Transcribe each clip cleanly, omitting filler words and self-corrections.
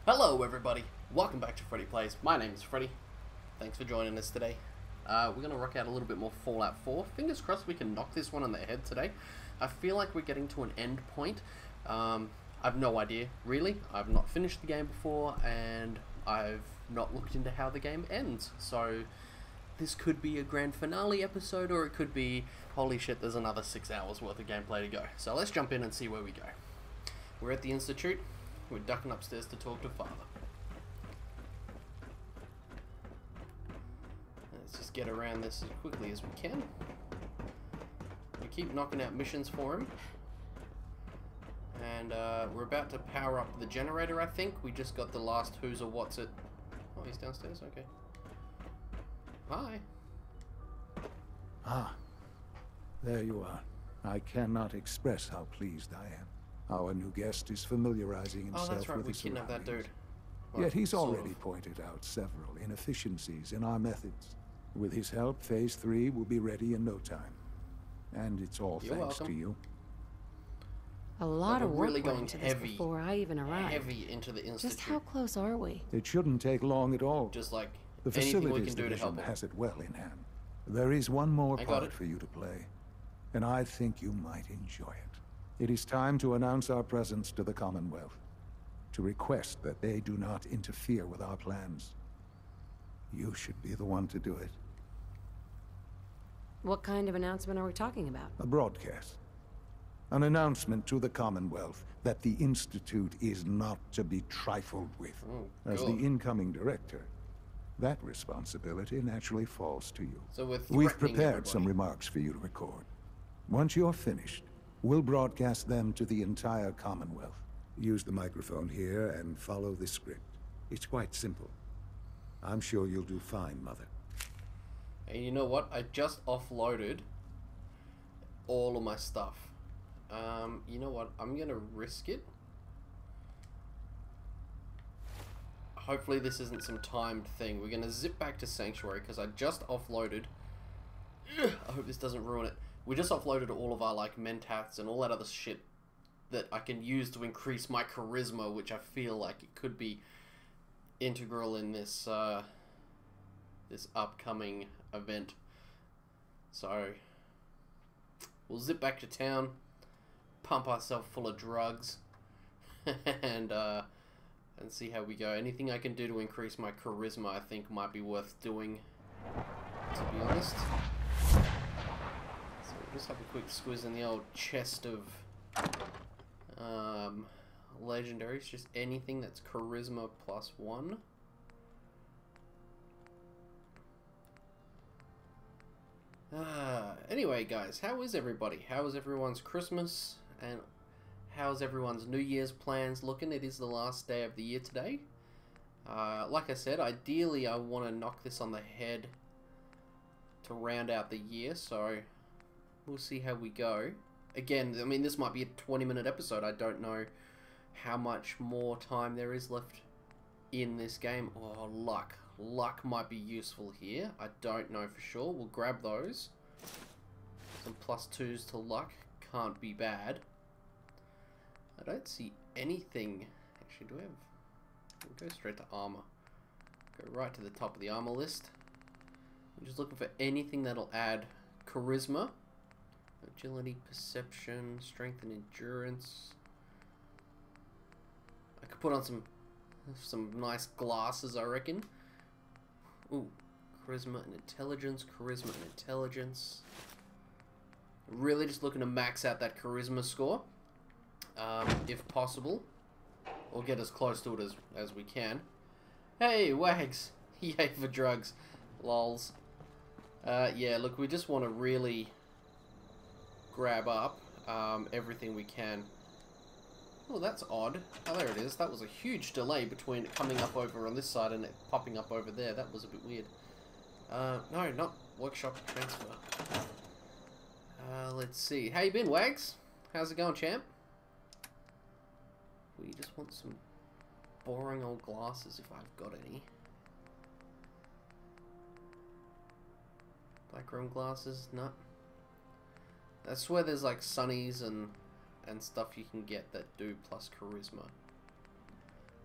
Hello everybody, welcome back to Freddy Plays. My name is Freddy. Thanks for joining us today. We're going to rock out a little bit more Fallout 4. Fingers crossed we can knock this one on the head today. I feel like we're getting to an end point. I've no idea, really. I've not finished the game before, and I've not looked into how the game ends. So this could be a grand finale episode, or it could be, holy shit, there's another 6 hours worth of gameplay to go. So let's jump in and see where we go. We're at the Institute. We're ducking upstairs to talk to Father. Let's just get around this as quickly as we can. We keep knocking out missions for him. And we're about to power up the generator, I think. We just got the last who's or what's it. Oh, he's downstairs? Okay. Hi. Ah, there you are. I cannot express how pleased I am. Our new guest is familiarizing himself that's right, with we his kidnapped that surroundings. dude. Well, Yet he's sort already of. pointed out several inefficiencies in our methods. With his help, Phase 3 will be ready in no time. And it's all You're thanks welcome. to you. A lot of we're work really went going into this heavy, before I even arrived. heavy into the Institute. Just how close are we? It shouldn't take long at all. Just like The anything we Facilities can do to help Division him. has it well in hand. There is one more I got part it. for you to play, and I think you might enjoy it. It is time to announce our presence to the Commonwealth, to request that they do not interfere with our plans. You should be the one to do it. What kind of announcement are we talking about? A broadcast. An announcement to the Commonwealth that the Institute is not to be trifled with. Oh, As the God. incoming director, that responsibility naturally falls to you. So we're We've threatening prepared some everybody. remarks for you to record. Once you're finished, we'll broadcast them to the entire Commonwealth. Use the microphone here and follow the script. It's quite simple. I'm sure you'll do fine, Mother. And you know what? I just offloaded all of my stuff. You know what? I'm gonna risk it. Hopefully this isn't some timed thing. We're gonna zip back to Sanctuary because I just offloaded. Ugh, I hope this doesn't ruin it. We just offloaded all of our like mentats and all that other shit that I can use to increase my charisma, which I feel like it could be integral in this this upcoming event. So we'll zip back to town, pump ourselves full of drugs, and see how we go. Anything I can do to increase my charisma, I think, might be worth doing, to be honest. So we'll just have a quick squiz in the old chest of legendaries. Just anything that's charisma +1. Anyway, guys, how is everybody? How is everyone's Christmas? And how's everyone's New Year's plans looking? It is the last day of the year today. Like I said, ideally I want to knock this on the head to round out the year, so we'll see how we go. Again, I mean, this might be a 20-minute episode. I don't know how much more time there is left in this game. Oh, luck. Luck might be useful here. I don't know for sure. We'll grab those. Some +2s to luck. Can't be bad. I don't see anything. Actually, do we have... We'll go straight to armor. Go right to the top of the armor list. I'm just looking for anything that'll add charisma. Agility, perception, strength and endurance. I could put on some nice glasses, I reckon. Ooh, charisma and intelligence, charisma and intelligence. Really just looking to max out that charisma score, if possible, or get as close to it as we can. Hey, Wags! Yay for drugs. Lols. Yeah, look, we just want to really grab up everything we can. Oh, that's odd. Oh, there it is. That was a huge delay between it coming up over on this side and it popping up over there. That was a bit weird. No, not workshop transfer. Let's see. How you been, Wags? How's it going, champ? We just want some boring old glasses if I've got any. Black room glasses? No. I swear there's like sunnies and stuff you can get that do plus charisma.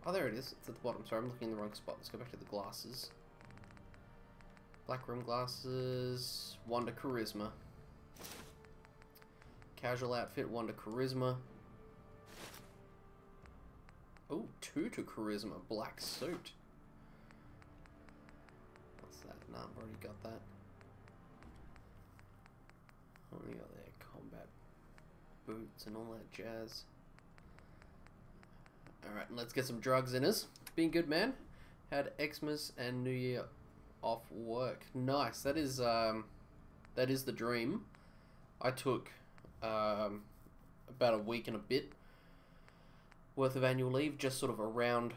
Oh, there it is. It's at the bottom. Sorry, I'm looking in the wrong spot. Let's go back to the glasses. Black rim glasses. 1 to charisma. Casual outfit. 1 to charisma. Oh, 2 to charisma. Black suit. What's that? Nah, I've already got that. Only got their combat boots and all that jazz. Alright, let's get some drugs in us. Been good, man. Had Xmas and New Year off work. Nice. That is the dream. I took about a week and a bit worth of annual leave, just sort of around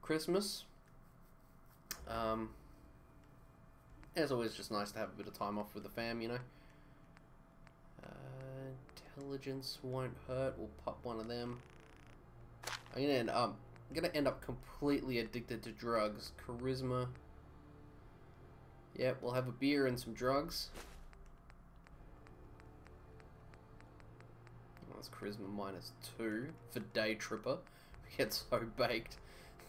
Christmas. It's always just nice to have a bit of time off with the fam, you know. Intelligence won't hurt. We'll pop one of them. I'm gonna end up completely addicted to drugs. Charisma. Yep, we'll have a beer and some drugs. Oh, that's charisma -2 for day tripper. We get so baked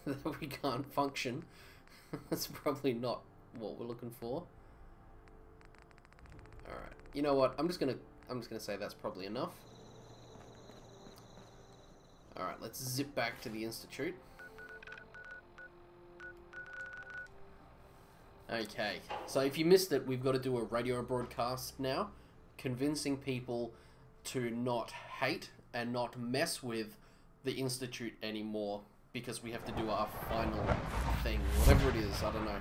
that we can't function. That's probably not what we're looking for. Alright. You know what? I'm just gonna say that's probably enough. Alright, let's zip back to the Institute. Okay, so if you missed it, we've got to do a radio broadcast now, convincing people to not hate and not mess with the Institute anymore, because we have to do our final thing, whatever it is, I don't know.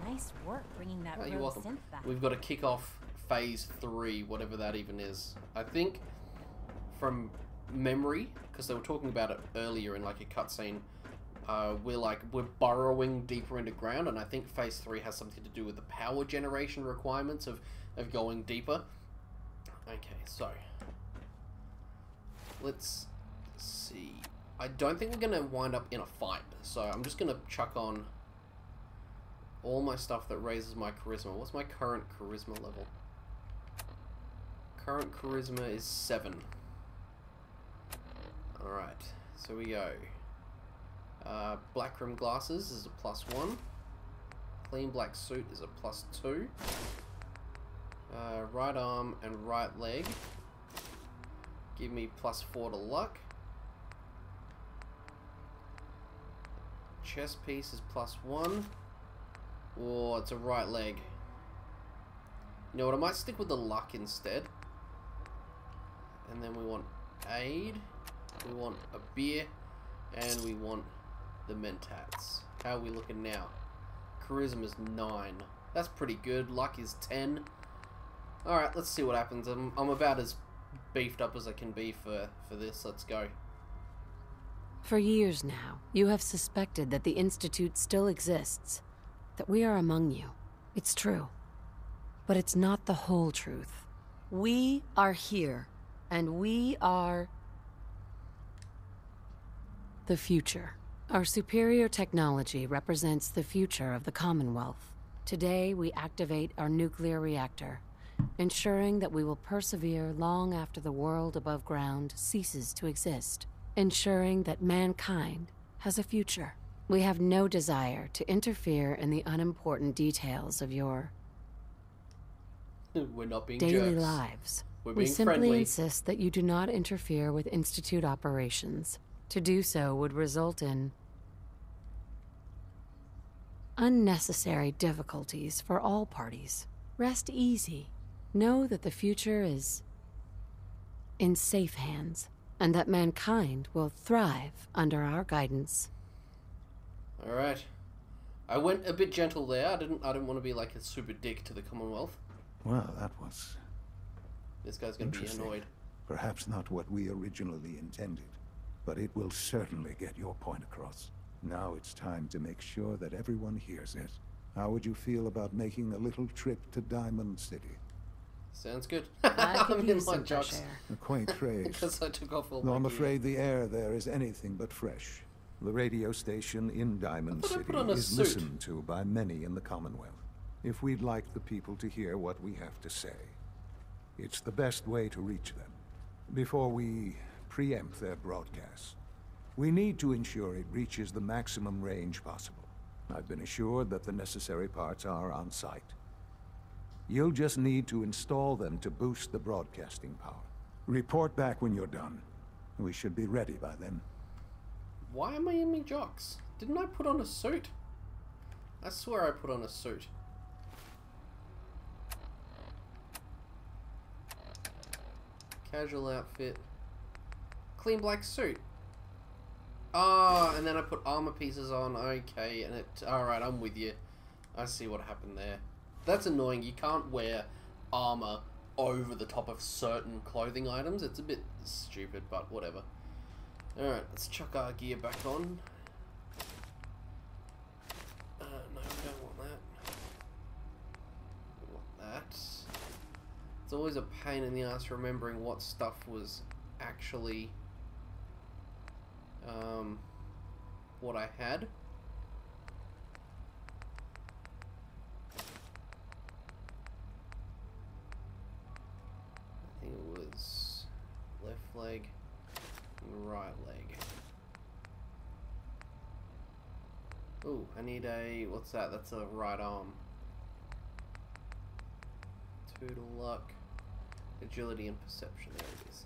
Nice work bringing that You're rogue welcome. synth back. We've got to kick off Phase 3, whatever that even is. I think, from memory, because they were talking about it earlier in like a cutscene, we're burrowing deeper into ground, and I think Phase 3 has something to do with the power generation requirements of going deeper. Okay, so let's see. I don't think we're going to wind up in a fight, so I'm just going to chuck on all my stuff that raises my charisma. What's my current charisma level? Current charisma is 7. Alright, so we go. Black rim glasses is a +1. Clean black suit is a +2. Right arm and right leg give me +4 to luck. Chest piece is +1. Oh, it's a right leg. You know what, I might stick with the luck instead. And then we want aid, we want a beer, and we want the mentats. How are we looking now? Charisma's 9. That's pretty good. Luck is 10. Alright, let's see what happens. I'm about as beefed up as I can be for this. Let's go. For years now, you have suspected that the Institute still exists, that we are among you. It's true. But it's not the whole truth. We are here, and we are the future. Our superior technology represents the future of the Commonwealth. Today, we activate our nuclear reactor, ensuring that we will persevere long after the world above ground ceases to exist, ensuring that mankind has a future. We have no desire to interfere in the unimportant details of your We're not being daily jerks. lives. We're We being simply friendly. insist that you do not interfere with Institute operations. To do so would result in unnecessary difficulties for all parties. Rest easy. Know that the future is in safe hands, and that mankind will thrive under our guidance. Alright. I went a bit gentle there. I didn't want to be like a super dick to the Commonwealth. Well, that was This guy's gonna be interesting. annoyed. Perhaps not what we originally intended, but it will certainly get your point across. Now it's time to make sure that everyone hears it. How would you feel about making a little trip to Diamond City? Sounds good. I could I'm in use my some fresh jocks air. A quaint phrase, because I took off all though my I'm gear. afraid the air there is anything but fresh. The radio station in Diamond I thought I City put on a is suit. listened to by many in the Commonwealth. If we'd like the people to hear what we have to say, it's the best way to reach them. Before we preempt their broadcasts, We need to ensure it reaches the maximum range possible. I've been assured that the necessary parts are on site. You'll just need to install them to boost the broadcasting power. Report back when you're done. We should be ready by then. Why am I in me jocks? Didn't I put on a suit? I swear I put on a suit. Casual outfit. Clean black suit. Oh, and then I put armor pieces on. Okay, and it... Alright, I'm with you. I see what happened there. That's annoying. You can't wear armor over the top of certain clothing items. It's a bit stupid, but whatever. Alright, let's chuck our gear back on. No, we don't want that. We want that. It's always a pain in the ass remembering what stuff was actually what I had. I think it was left leg and right leg. Ooh, I need a... what's that? That's a right arm. Total luck. Agility and perception. There it is.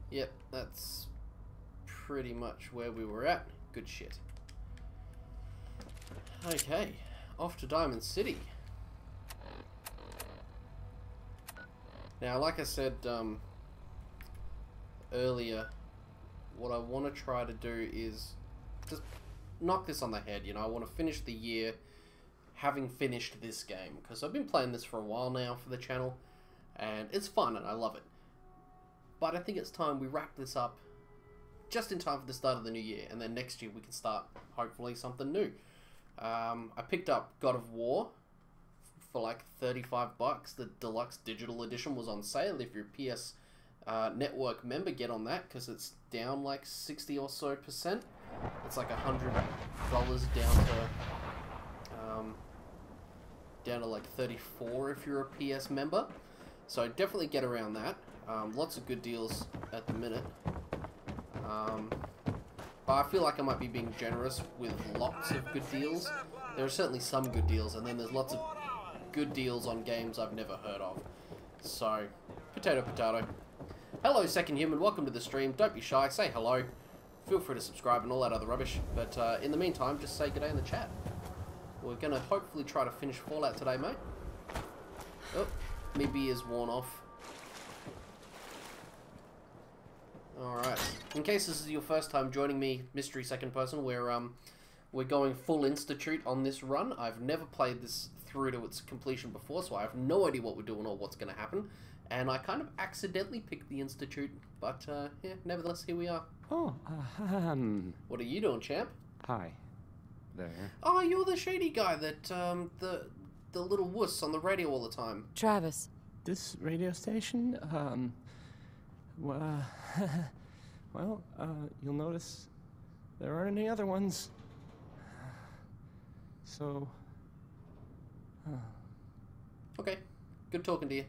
Yep, that's pretty much where we were at. Good shit. Okay, off to Diamond City. Now, like I said earlier, what I want to try to do is just knock this on the head. You know, I want to finish the year having finished this game, because I've been playing this for a while now for the channel, and it's fun and I love it. But I think it's time we wrap this up just in time for the start of the new year, and then next year we can start, hopefully, something new. I picked up God of War for like 35 bucks. The deluxe digital edition was on sale. If you're a PS Network member, get on that, because it's down like 60 or so %. It's like $100 down to like 34 if you're a PS member. So definitely get around that. Lots of good deals at the minute. But I feel like I might be being generous with lots of good deals. There are certainly some good deals, and then there's lots of good deals on games I've never heard of. So, potato, potato. Hello, Second Human. Welcome to the stream. Don't be shy. Say hello. Feel free to subscribe and all that other rubbish. But in the meantime, just say good day in the chat. We're going to hopefully try to finish Fallout today, mate. Oh, my beer's worn off. Alright. In case this is your first time joining me, Mystery Second Person, we're going full Institute on this run. I've never played this through to its completion before, so I have no idea what we're doing or what's going to happen. And I kind of accidentally picked the Institute, but yeah, nevertheless, here we are. Oh, What are you doing, champ? Hi. There. Oh, you're the shady guy that, the little wuss on the radio all the time. Travis. This radio station, well, you'll notice there aren't any other ones. So, Okay, good talking to you.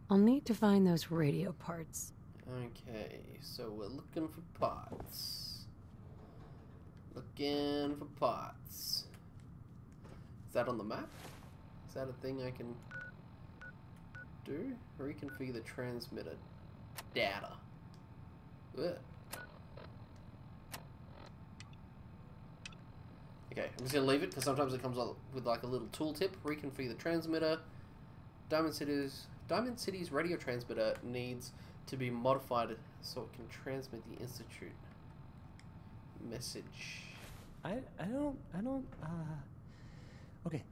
I'll need to find those radio parts. Okay, so we're looking for parts. Looking for parts. Is that on the map? Is that a thing I can do? Reconfigure the transmitter data. Ugh. Okay, I'm just gonna leave it because sometimes it comes up with like a little tooltip. Reconfigure the transmitter. Diamond City's radio transmitter needs to be modified so it can transmit the Institute message. I don't, okay.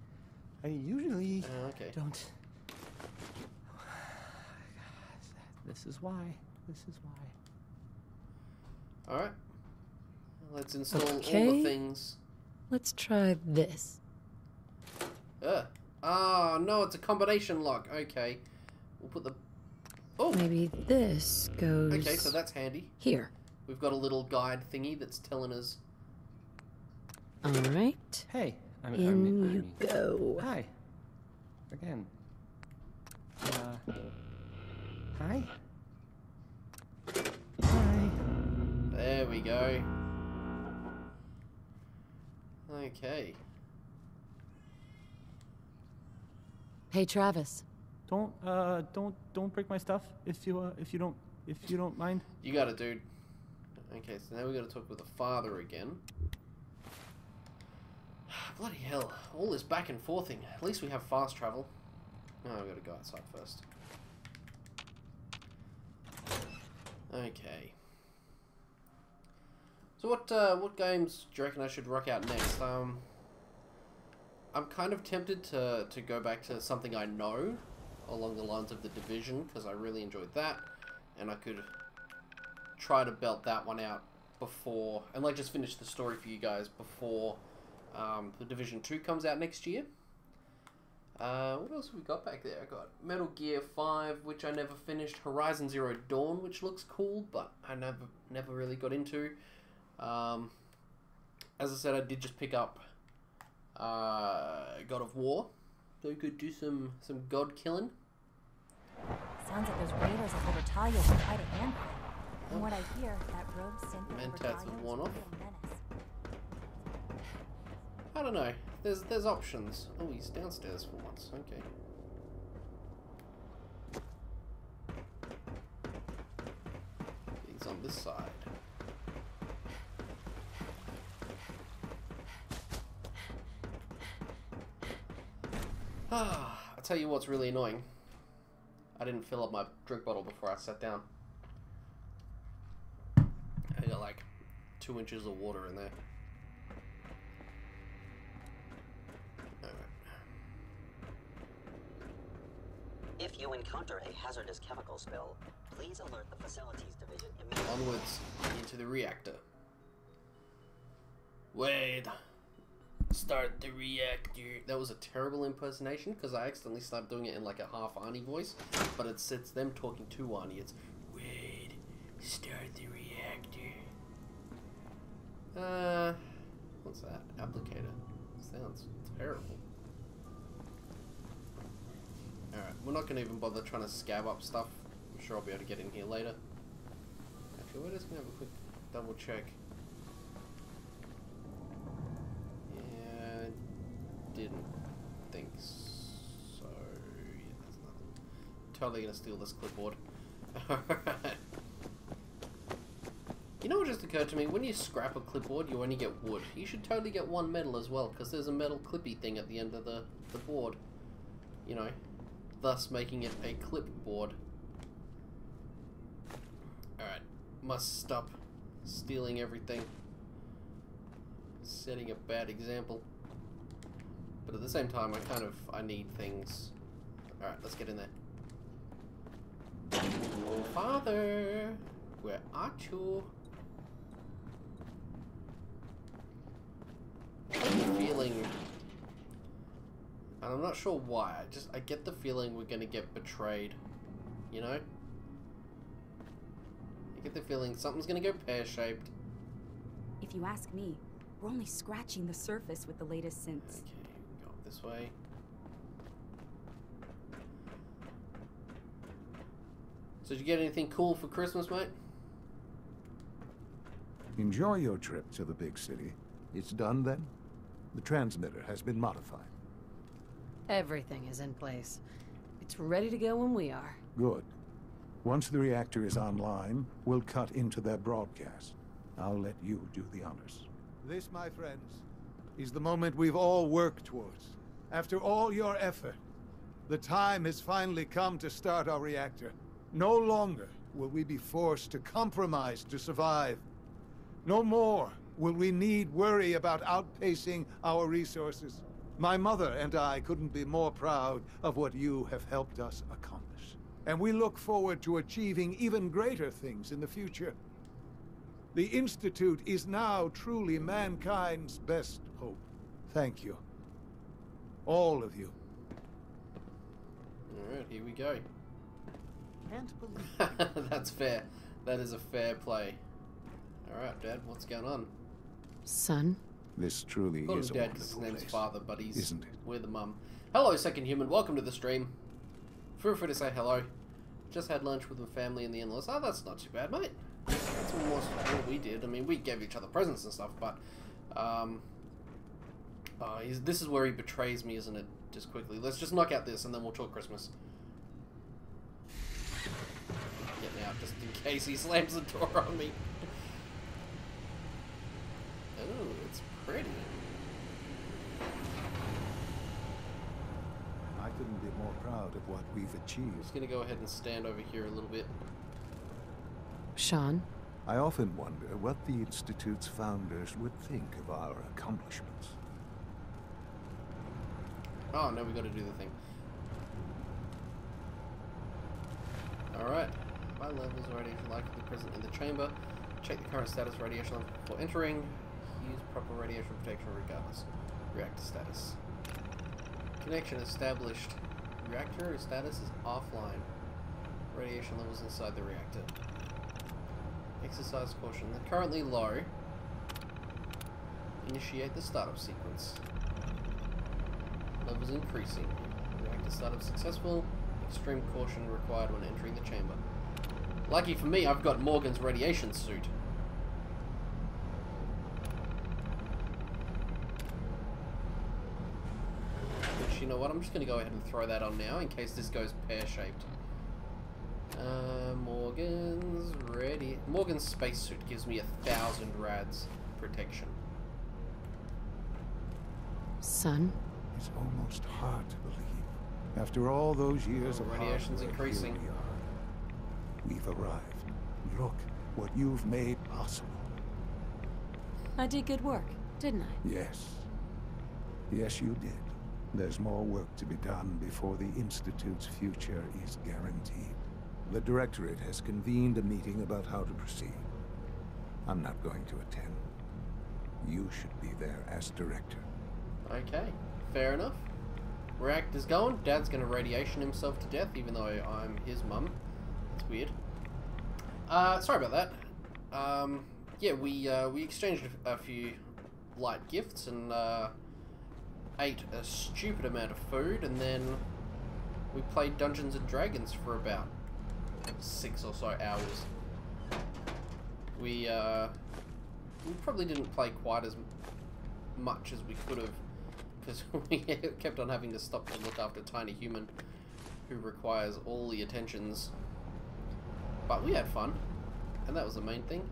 I usually Okay. don't. This is why. Alright. Let's install all Okay. the things. Let's try this. Ah, no, it's a combination lock. Okay. We'll put the... Oh! Maybe this goes... Okay, so that's handy. here. We've got a little guide thingy that's telling us... All right. Hey, In you go. Hi. Again. Hi. There we go. Okay. Hey, Travis. Don't break my stuff if you don't mind. You got it, dude. Okay, so now we got to talk with the father again. Bloody hell! All this back and forthing. At least we have fast travel. Oh, I got to go outside first. Okay. So what games do you reckon I should rock out next? I'm kind of tempted to go back to something I know, along the lines of The Division, because I really enjoyed that, and I could try to belt that one out before, and like just finish the story for you guys before The Division 2 comes out next year. What else have we got back there? I got Metal Gear 5, which I never finished. Horizon Zero Dawn, which looks cool, but I never really got into. As I said, I did just pick up God of War, so we could do some god killing. Sounds like those raiders of Libertalia were quite a handful. From what I hear, that rogue synth Mentats Libertalia one was off. a menace. I don't know. There's options. Oh, he's downstairs for once. Okay. He's on this side. I'll tell you what's really annoying. I didn't fill up my drink bottle before I sat down. I got like 2 inches of water in there. If you encounter a hazardous chemical spill, please alert the facilities division immediately. Onwards into the reactor. Wait. Start the reactor. That was a terrible impersonation because I accidentally started doing it in like a half Arnie voice, but it's them talking to Arnie. It's wait. Start the reactor. What's that? Applicator. Sounds terrible. Alright, we're not going to even bother trying to scab up stuff. I'm sure I'll be able to get in here later. Actually, we're just going to have a quick double check. Yeah, didn't think so. Yeah, there's nothing. Totally going to steal this clipboard. Alright. You know what just occurred to me? When you scrap a clipboard, you only get wood. You should totally get one metal as well, because there's a metal clippy thing at the end of the board. You know. Thus making it a clipboard. Alright, must stop stealing everything. Setting a bad example. But at the same time, I need things. Alright, let's get in there. Father, where are you? I have a feeling... And I'm not sure why, I get the feeling we're gonna get betrayed, you know? I get the feeling something's gonna go pear-shaped. If you ask me, we're only scratching the surface with the latest synths. Okay, go this way. So did you get anything cool for Christmas, mate? Enjoy your trip to the big city. It's done then? The transmitter has been modified. Everything is in place. It's ready to go when we are. Good. Once the reactor is online, we'll cut into their broadcast. I'll let you do the honors. This, my friends, is the moment we've all worked towards. After all your effort, the time has finally come to start our reactor. No longer will we be forced to compromise to survive. No more will we need worry about outpacing our resources. My mother and I couldn't be more proud of what you have helped us accomplish. And we look forward to achieving even greater things in the future. The Institute is now truly mankind's best hope. Thank you. All of you. Alright, here we go. Can't believe That's fair. That is a fair play. Alright, Dad, what's going on? Son? This truly Call him is a Dad because his wonderful name's place, Father, but isn't it? we're the mum. Hello, Second Human. Welcome to the stream. Feel free to say hello. Just had lunch with my family and the in-laws. Oh, that's not too bad, mate. That's almost what we did. I mean, we gave each other presents and stuff, but this is where he betrays me, isn't it? Just quickly. Let's just knock out this and then we'll talk Christmas. Getting out just in case he slams the door on me. Oh, it's pretty. I couldn't be more proud of what we've achieved. I'm just going to go ahead and stand over here a little bit. Sean? I often wonder what the Institute's founders would think of our accomplishments. Oh, no, we got to do the thing. Alright. High levels of radiation likely present in the chamber. Check the current status of radiation level before entering. Use proper radiation protection regardless. Reactor status. Connection established. Reactor status is offline. Radiation levels inside the reactor. Exercise caution. They're currently low. Initiate the startup sequence. Levels increasing. Reactor startup successful. Extreme caution required when entering the chamber. Lucky for me, I've got Morgan's radiation suit. Which, you know what, I'm just going to go ahead and throw that on now in case this goes pear-shaped. Morgan's spacesuit gives me 1,000 rads protection. Son? It's almost hard to believe. After all those years of radiation's hard work, increasing. here we are. We've arrived. Look what you've made possible. I did good work, didn't I? Yes. Yes, you did. There's more work to be done before the Institute's future is guaranteed. The Directorate has convened a meeting about how to proceed. I'm not going to attend. You should be there as Director. Okay, fair enough. Reactor's going. Dad's going to radiation himself to death, even though I'm his mum. That's weird. Sorry about that. Yeah, we exchanged a few light gifts and ate a stupid amount of food, and then we played Dungeons and Dragons for about 6 or so hours. We probably didn't play quite as much as we could have, because we kept on having to stop to look after Tiny Human, who requires all the attentions. But we had fun, and that was the main thing.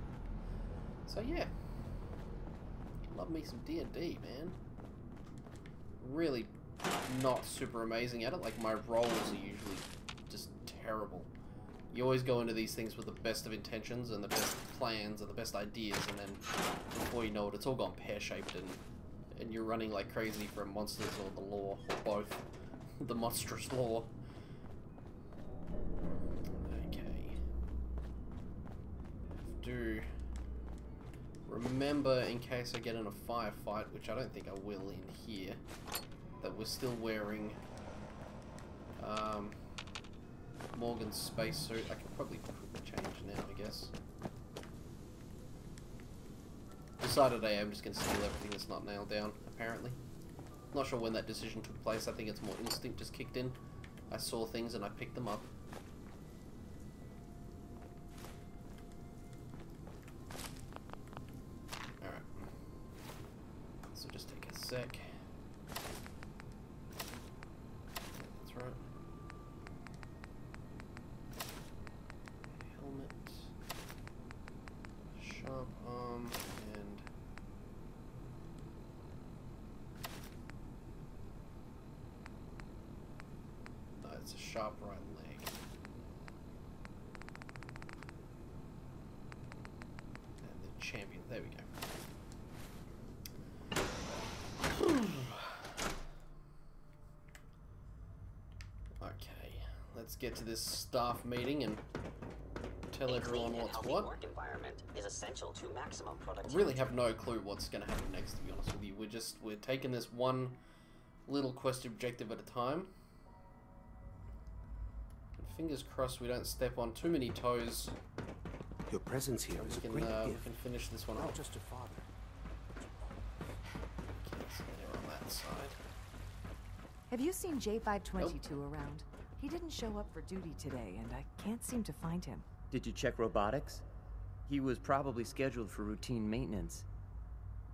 So yeah, love me some D&D, man. Really not super amazing at it. Like, my rolls are usually just terrible. You always go into these things with the best of intentions and the best plans and the best ideas, and then before you know it, it's all gone pear-shaped, and you're running like crazy from monsters or the law, or both. The monstrous law. Okay. Have to remember, in case I get in a firefight, which I don't think I will in here, that we're still wearing Morgan's spacesuit. I can probably change now, I guess. Decided I am just going to steal everything that's not nailed down, apparently. Not sure when that decision took place. I think it's more instinct just kicked in. I saw things and I picked them up. Alright. So just take a sec. That's right. Helmet. Sharp arm and... no, it's a sharp right leg. And the champion. There we go. Okay, let's get to this staff meeting and tell everyone what's what. Work environment is essential to maximum I productivity. really have no clue what's going to happen next, to be honest with you. We're taking this one little quest objective at a time. And fingers crossed we don't step on too many toes. Your presence here is a great We gift. can finish this one Not off. just a father. Okay, so they're on that side. Have you seen J522 around? He didn't show up for duty today, and I can't seem to find him. Did you check robotics? He was probably scheduled for routine maintenance.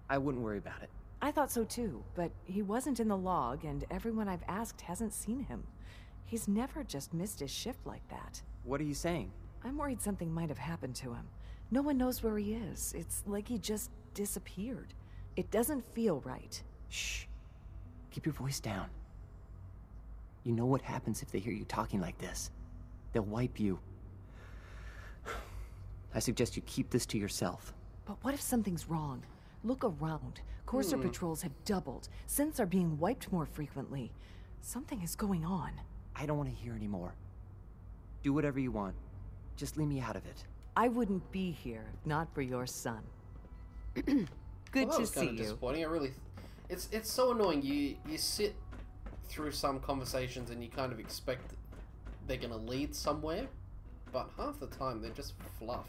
I wouldn't worry about it. I thought so too, but he wasn't in the log, and everyone I've asked hasn't seen him. He's never just missed his shift like that. What are you saying? I'm worried something might have happened to him. No one knows where he is. It's like he just disappeared. It doesn't feel right. Shh. Keep your voice down. You know what happens if they hear you talking like this. They'll wipe you. I suggest you keep this to yourself. But what if something's wrong? Look around. Courser patrols have doubled. Synths are being wiped more frequently. Something is going on. I don't want to hear anymore. Do whatever you want. Just leave me out of it. I wouldn't be here if not for your son. Good that to was see kind of you. disappointing. I really, it's so annoying. You sit through some conversations and you kind of expect they're gonna lead somewhere, but half the time they're just fluff,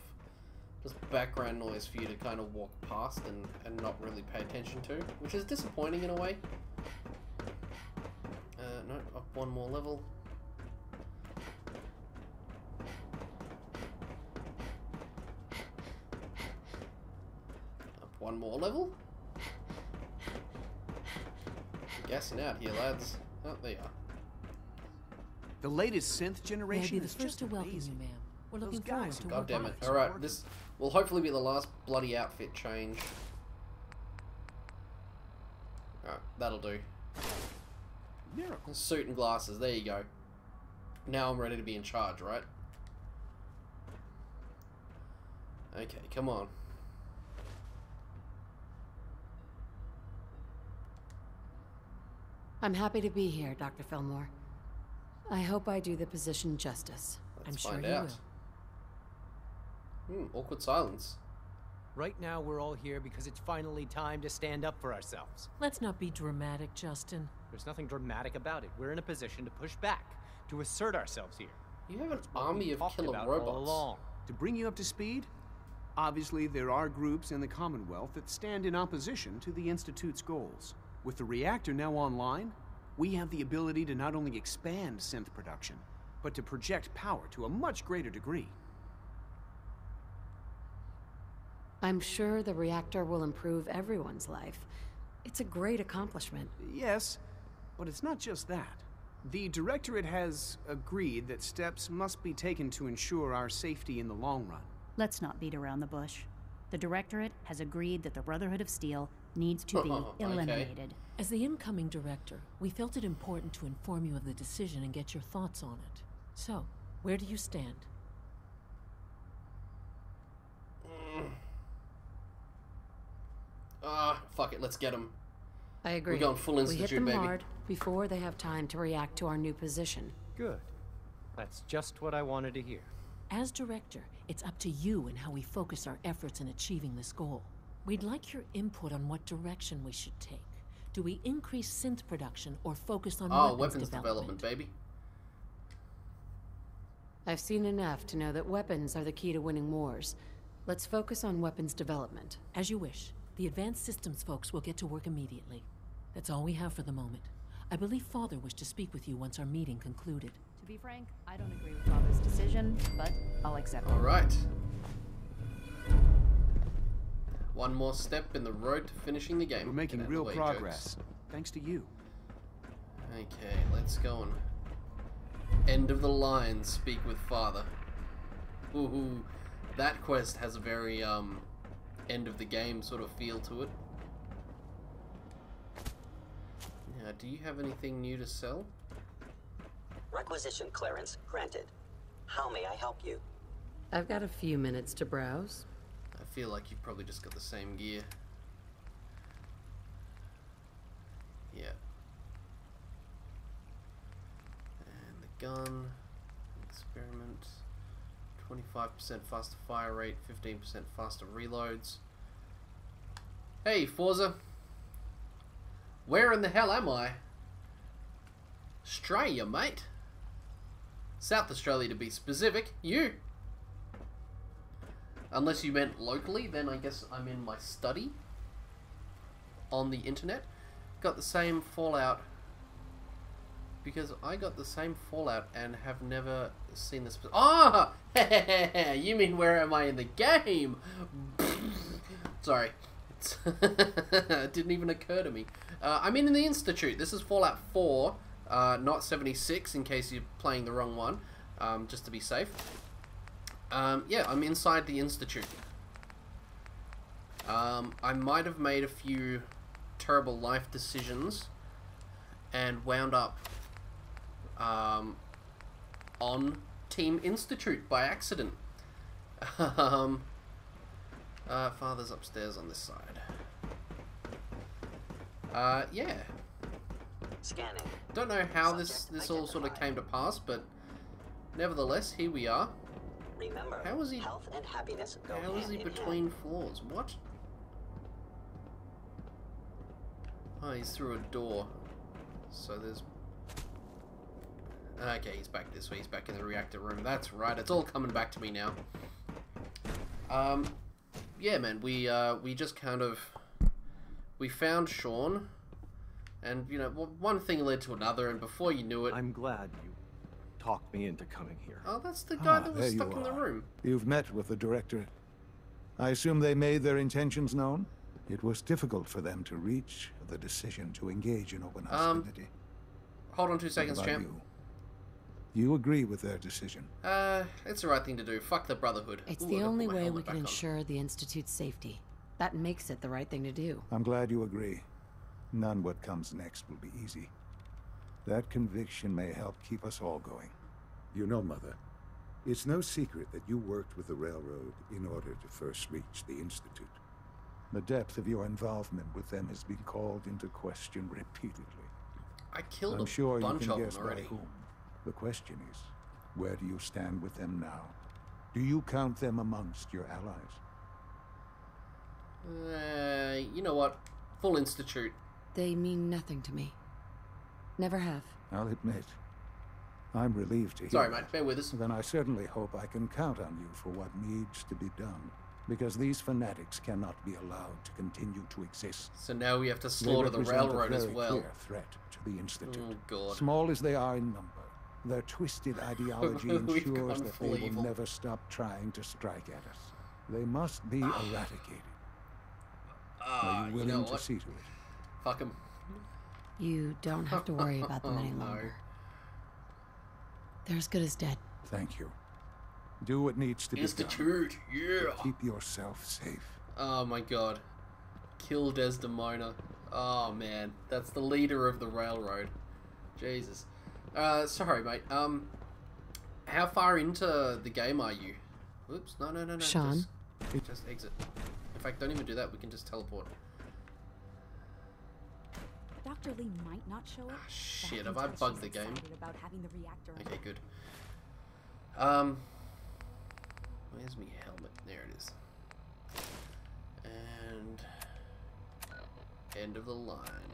just background noise for you to kind of walk past and not really pay attention to, which is disappointing in a way. No, up one more level. Up one more level. I'm gassing out here, lads. Oh, there you are. The latest synth generation I'll be is the first just to welcome amazing. you, ma'am. We're Those looking forward guys to God damn it. working. Alright, this will hopefully be the last bloody outfit change. Alright, that'll do. Miracle. Suit and glasses, there you go. Now I'm ready to be in charge, right? Okay, come on. I'm happy to be here, Dr. Fillmore. I hope I do the position justice. Let's I'm sure find you out. will. Awkward silence. Right now, we're all here because it's finally time to stand up for ourselves. Let's not be dramatic, Justin. There's nothing dramatic about it. We're in a position to push back, to assert ourselves here. You have an It's what army we of talked killer about all robots. along. To bring you up to speed, obviously there are groups in the Commonwealth that stand in opposition to the Institute's goals. With the reactor now online, we have the ability to not only expand synth production, but to project power to a much greater degree. I'm sure the reactor will improve everyone's life. It's a great accomplishment. Yes, but it's not just that. The Directorate has agreed that steps must be taken to ensure our safety in the long run. Let's not beat around the bush. The Directorate has agreed that the Brotherhood of Steel needs to be eliminated. As the incoming director, we felt it important to inform you of the decision and get your thoughts on it. So, where do you stand? Fuck it, let's get them. I agree. We're going full we institute, hit them baby. hard before they have time to react to our new position. Good. That's just what I wanted to hear. As director, it's up to you and how we focus our efforts in achieving this goal. We'd like your input on what direction we should take. Do we increase synth production or focus on weapons development, baby. I've seen enough to know that weapons are the key to winning wars. Let's focus on weapons development. As you wish. The advanced systems folks will get to work immediately. That's all we have for the moment. I believe Father wished to speak with you once our meeting concluded. To be frank, I don't agree with Father's decision, but I'll accept it. Alright. One more step in the road to finishing the game. We're making Get out real of the way, progress, jokes. thanks to you. Okay, let's go on. End of the line, speak with Father. Ooh, that quest has a very, end of the game sort of feel to it. Now, do you have anything new to sell? Requisition clearance granted. How may I help you? I've got a few minutes to browse. I feel like you've probably just got the same gear. Yeah. And the gun. Experiment. 25% faster fire rate, 15% faster reloads. Hey, Forza. Where in the hell am I? Australia, mate. South Australia to be specific. You. Unless you meant locally, then I guess I'm in my study on the internet. Got the same Fallout because I got the same Fallout and have never seen this. Ah! You mean where am I in the game? Sorry. It didn't even occur to me. I'm in the Institute. This is Fallout 4, not 76, in case you're playing the wrong one, just to be safe. Yeah, I'm inside the Institute. I might have made a few terrible life decisions and wound up on Team Institute by accident. Father's upstairs on this side. Yeah. Scanning. Don't know how this all sort of came to pass, but nevertheless, here we are. Remember, how is he? Health and happiness go How is he hand in between hand. floors? What? Oh, he's through a door. So there's. Okay, he's back this way. He's back in the reactor room. That's right. It's all coming back to me now. Yeah, man. We just kind of we found Sean, and you know, one thing led to another, and before you knew it, I'm glad you talked me into coming here. oh, that's the guy that was stuck in the room. You've met with the directorate. I assume they made their intentions known? It was difficult for them to reach the decision to engage in open hostility. Hold on 2 seconds, What about champ. You agree with their decision? It's the right thing to do. Fuck the Brotherhood. It's Ooh, the I only put my way helmet we can back on. ensure the Institute's safety. That makes it the right thing to do. I'm glad you agree. None what comes next will be easy. That conviction may help keep us all going. You know, Mother, it's no secret that you worked with the Railroad in order to first reach the Institute. The depth of your involvement with them has been called into question repeatedly. I killed I'm a sure you bunch can of guess them by already. whom. The question is, where do you stand with them now? Do you count them amongst your allies? You know what? Full Institute. They mean nothing to me. Never have. I'll admit, I'm relieved to hear Sorry, that. mate. Bear with us. Then I certainly hope I can count on you for what needs to be done. Because these fanatics cannot be allowed to continue to exist. So now we have to They slaughter the represent railroad a as very well. clear threat to the Institute. Oh, God. Small as they are in number, their twisted ideology We've ensures gone that they full will evil. never stop trying to strike at us. They must be eradicated. Are you willing know to what? see to it? Fuck him. You don't have to worry about them any No. longer. They're as good as dead. Thank you. Do what needs to be done. Institute, yeah. Keep yourself safe. Oh my god. Kill Desdemona. Oh man, that's the leader of the railroad. Jesus. Sorry, mate. How far into the game are you? Oops, no. Sean? Just exit. In fact, don't even do that. We can just teleport. Dr. Lee might not show up. Shit, but have can I tell bugged the she's game? excited about having the reactor. Okay, good. Where's my helmet? There it is. And end of the line.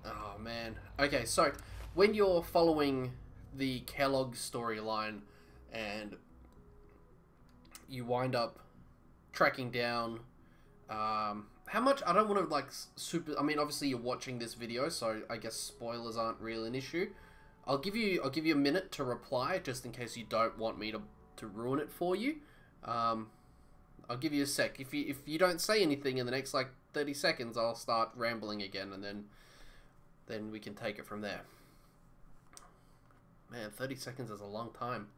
Oh man. Okay, so when you're following the Kellogg storyline and you wind up tracking down how much, I don't want to like super, I mean obviously you're watching this video, so I guess spoilers aren't really an issue. I'll give you a minute to reply just in case you don't want me to ruin it for you. I'll give you a sec. If you don't say anything in the next like 30 seconds, I'll start rambling again, and then we can take it from there. Man, 30 seconds is a long time.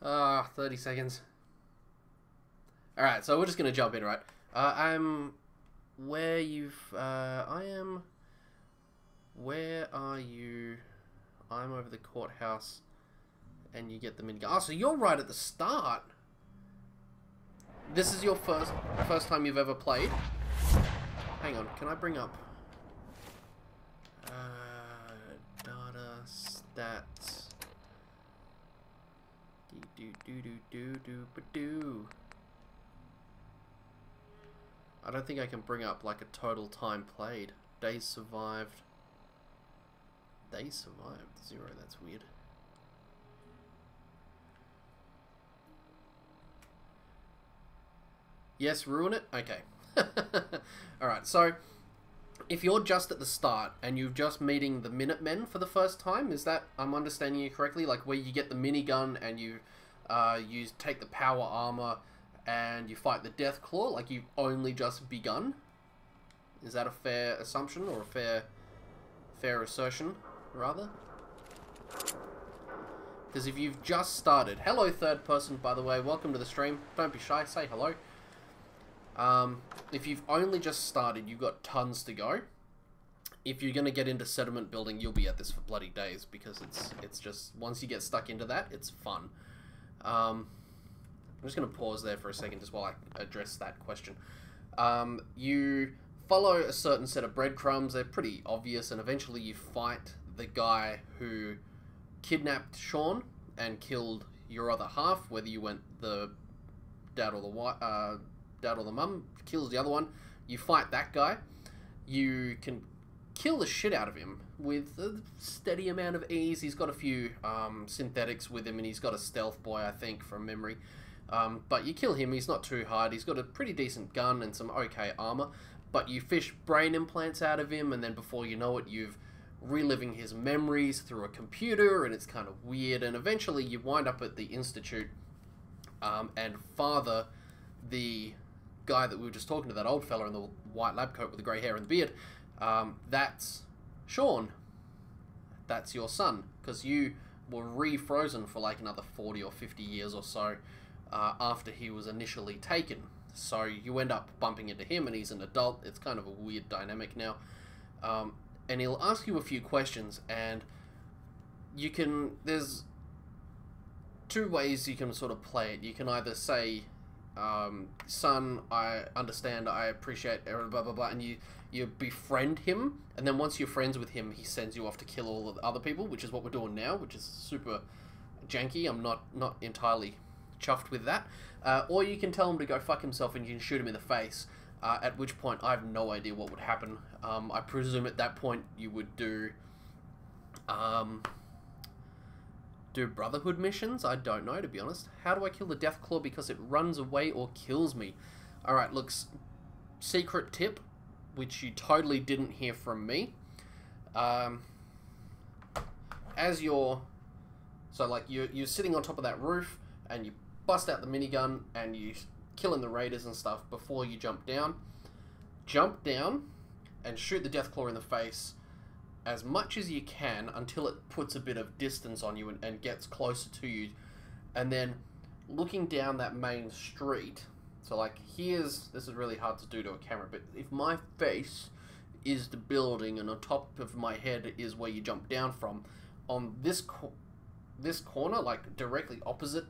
30 seconds. Alright, so we're just gonna jump in, right? Where are you? I'm over the courthouse, and you get the minigun. Oh, so you're right at the start. This is your first time you've ever played? Hang on, can I bring up data stats? Do. I don't think I can bring up like a total time played. Days survived. Days survived. 0, that's weird. Yes, ruin it? Okay. Alright, so if you're just at the start and you're just meeting the Minutemen for the first time, is that, I'm understanding you correctly, like where you get the minigun and you take the power armor and you fight the Deathclaw, like you've only just begun? Is that a fair assumption, or a fair assertion, rather? Because if you've just started... Hello, third person, by the way. Welcome to the stream. Don't be shy. Say hello. If you've only just started, you've got tons to go. If you're going to get into settlement building, you'll be at this for bloody days, because it's just... Once you get stuck into that, it's fun. I'm just going to pause there for a second, just while I address that question. You follow a certain set of breadcrumbs. They're pretty obvious, and eventually you fight the guy who kidnapped Sean and killed your other half, whether you went the dad or the mum kills the other one. You fight that guy. You can kill the shit out of him with a steady amount of ease. He's got a few synthetics with him, and he's got a stealth boy, I think, from memory. But you kill him, he's not too hard. He's got a pretty decent gun and some okay armor. But you fish brain implants out of him, and then before you know it, you've reliving his memories through a computer, and it's kind of weird. And eventually you wind up at the Institute, and Father, the guy that we were just talking to, that old fella in the white lab coat with the grey hair and the beard, that's Sean. That's your son, because you were refrozen for like another 40 or 50 years or so after he was initially taken. So you end up bumping into him, and he's an adult. It's kind of a weird dynamic now. And he'll ask you a few questions, and you can... There's two ways you can sort of play it. You can either say, son, I understand, I appreciate, blah, blah, blah, and you befriend him, and then once you're friends with him, he sends you off to kill all of the other people, which is what we're doing now, which is super janky. I'm not entirely chuffed with that. Or you can tell him to go fuck himself, and you can shoot him in the face, at which point I have no idea what would happen. I presume at that point you would do Brotherhood missions? I don't know, to be honest. How do I kill the Deathclaw? Because it runs away or kills me. Alright, look, secret tip, which you totally didn't hear from me. As you're... So, like, you're sitting on top of that roof, and you bust out the minigun, and you killing the raiders and stuff before you jump down. Jump down, and shoot the Deathclaw in the face as much as you can until it puts a bit of distance on you and gets closer to you. And then looking down that main street, so like this is really hard to do to a camera, but if my face is the building and on top of my head is where you jump down from, on this corner, like directly opposite,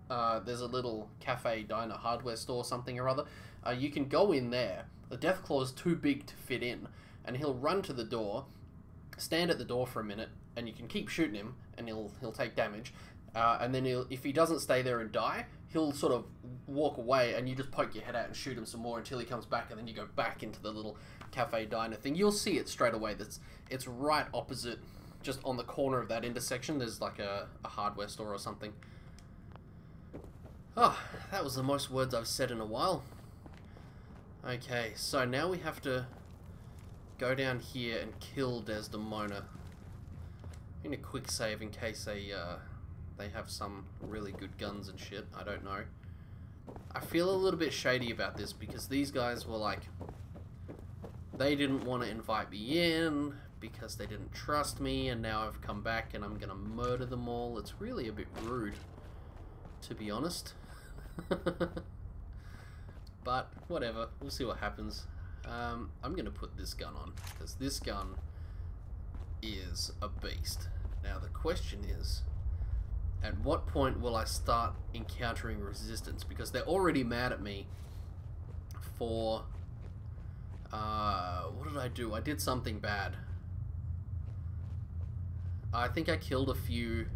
there's a little cafe, diner, hardware store, something or other. You can go in there. The Deathclaw is too big to fit in, and he'll run to the door, stand at the door for a minute, and you can keep shooting him, and he'll take damage. And then if he doesn't stay there and die, he'll sort of walk away, and you just poke your head out and shoot him some more until he comes back, and then you go back into the little cafe diner thing. You'll see it straight away. It's right opposite, just on the corner of that intersection. There's like a hardware store or something. Oh, that was the most words I've said in a while. Okay, so now we have to go down here and kill Desdemona. I'm gonna quick save in case they have some really good guns and shit. I don't know. I feel a little bit shady about this because these guys were like, they didn't want to invite me in because they didn't trust me, and now I've come back and I'm gonna murder them all. It's really a bit rude, to be honest. But whatever, we'll see what happens. I'm gonna put this gun on because this gun is a beast. Now the question is, at what point will I start encountering resistance? Because they're already mad at me for what did I do? I did something bad. I think I killed a few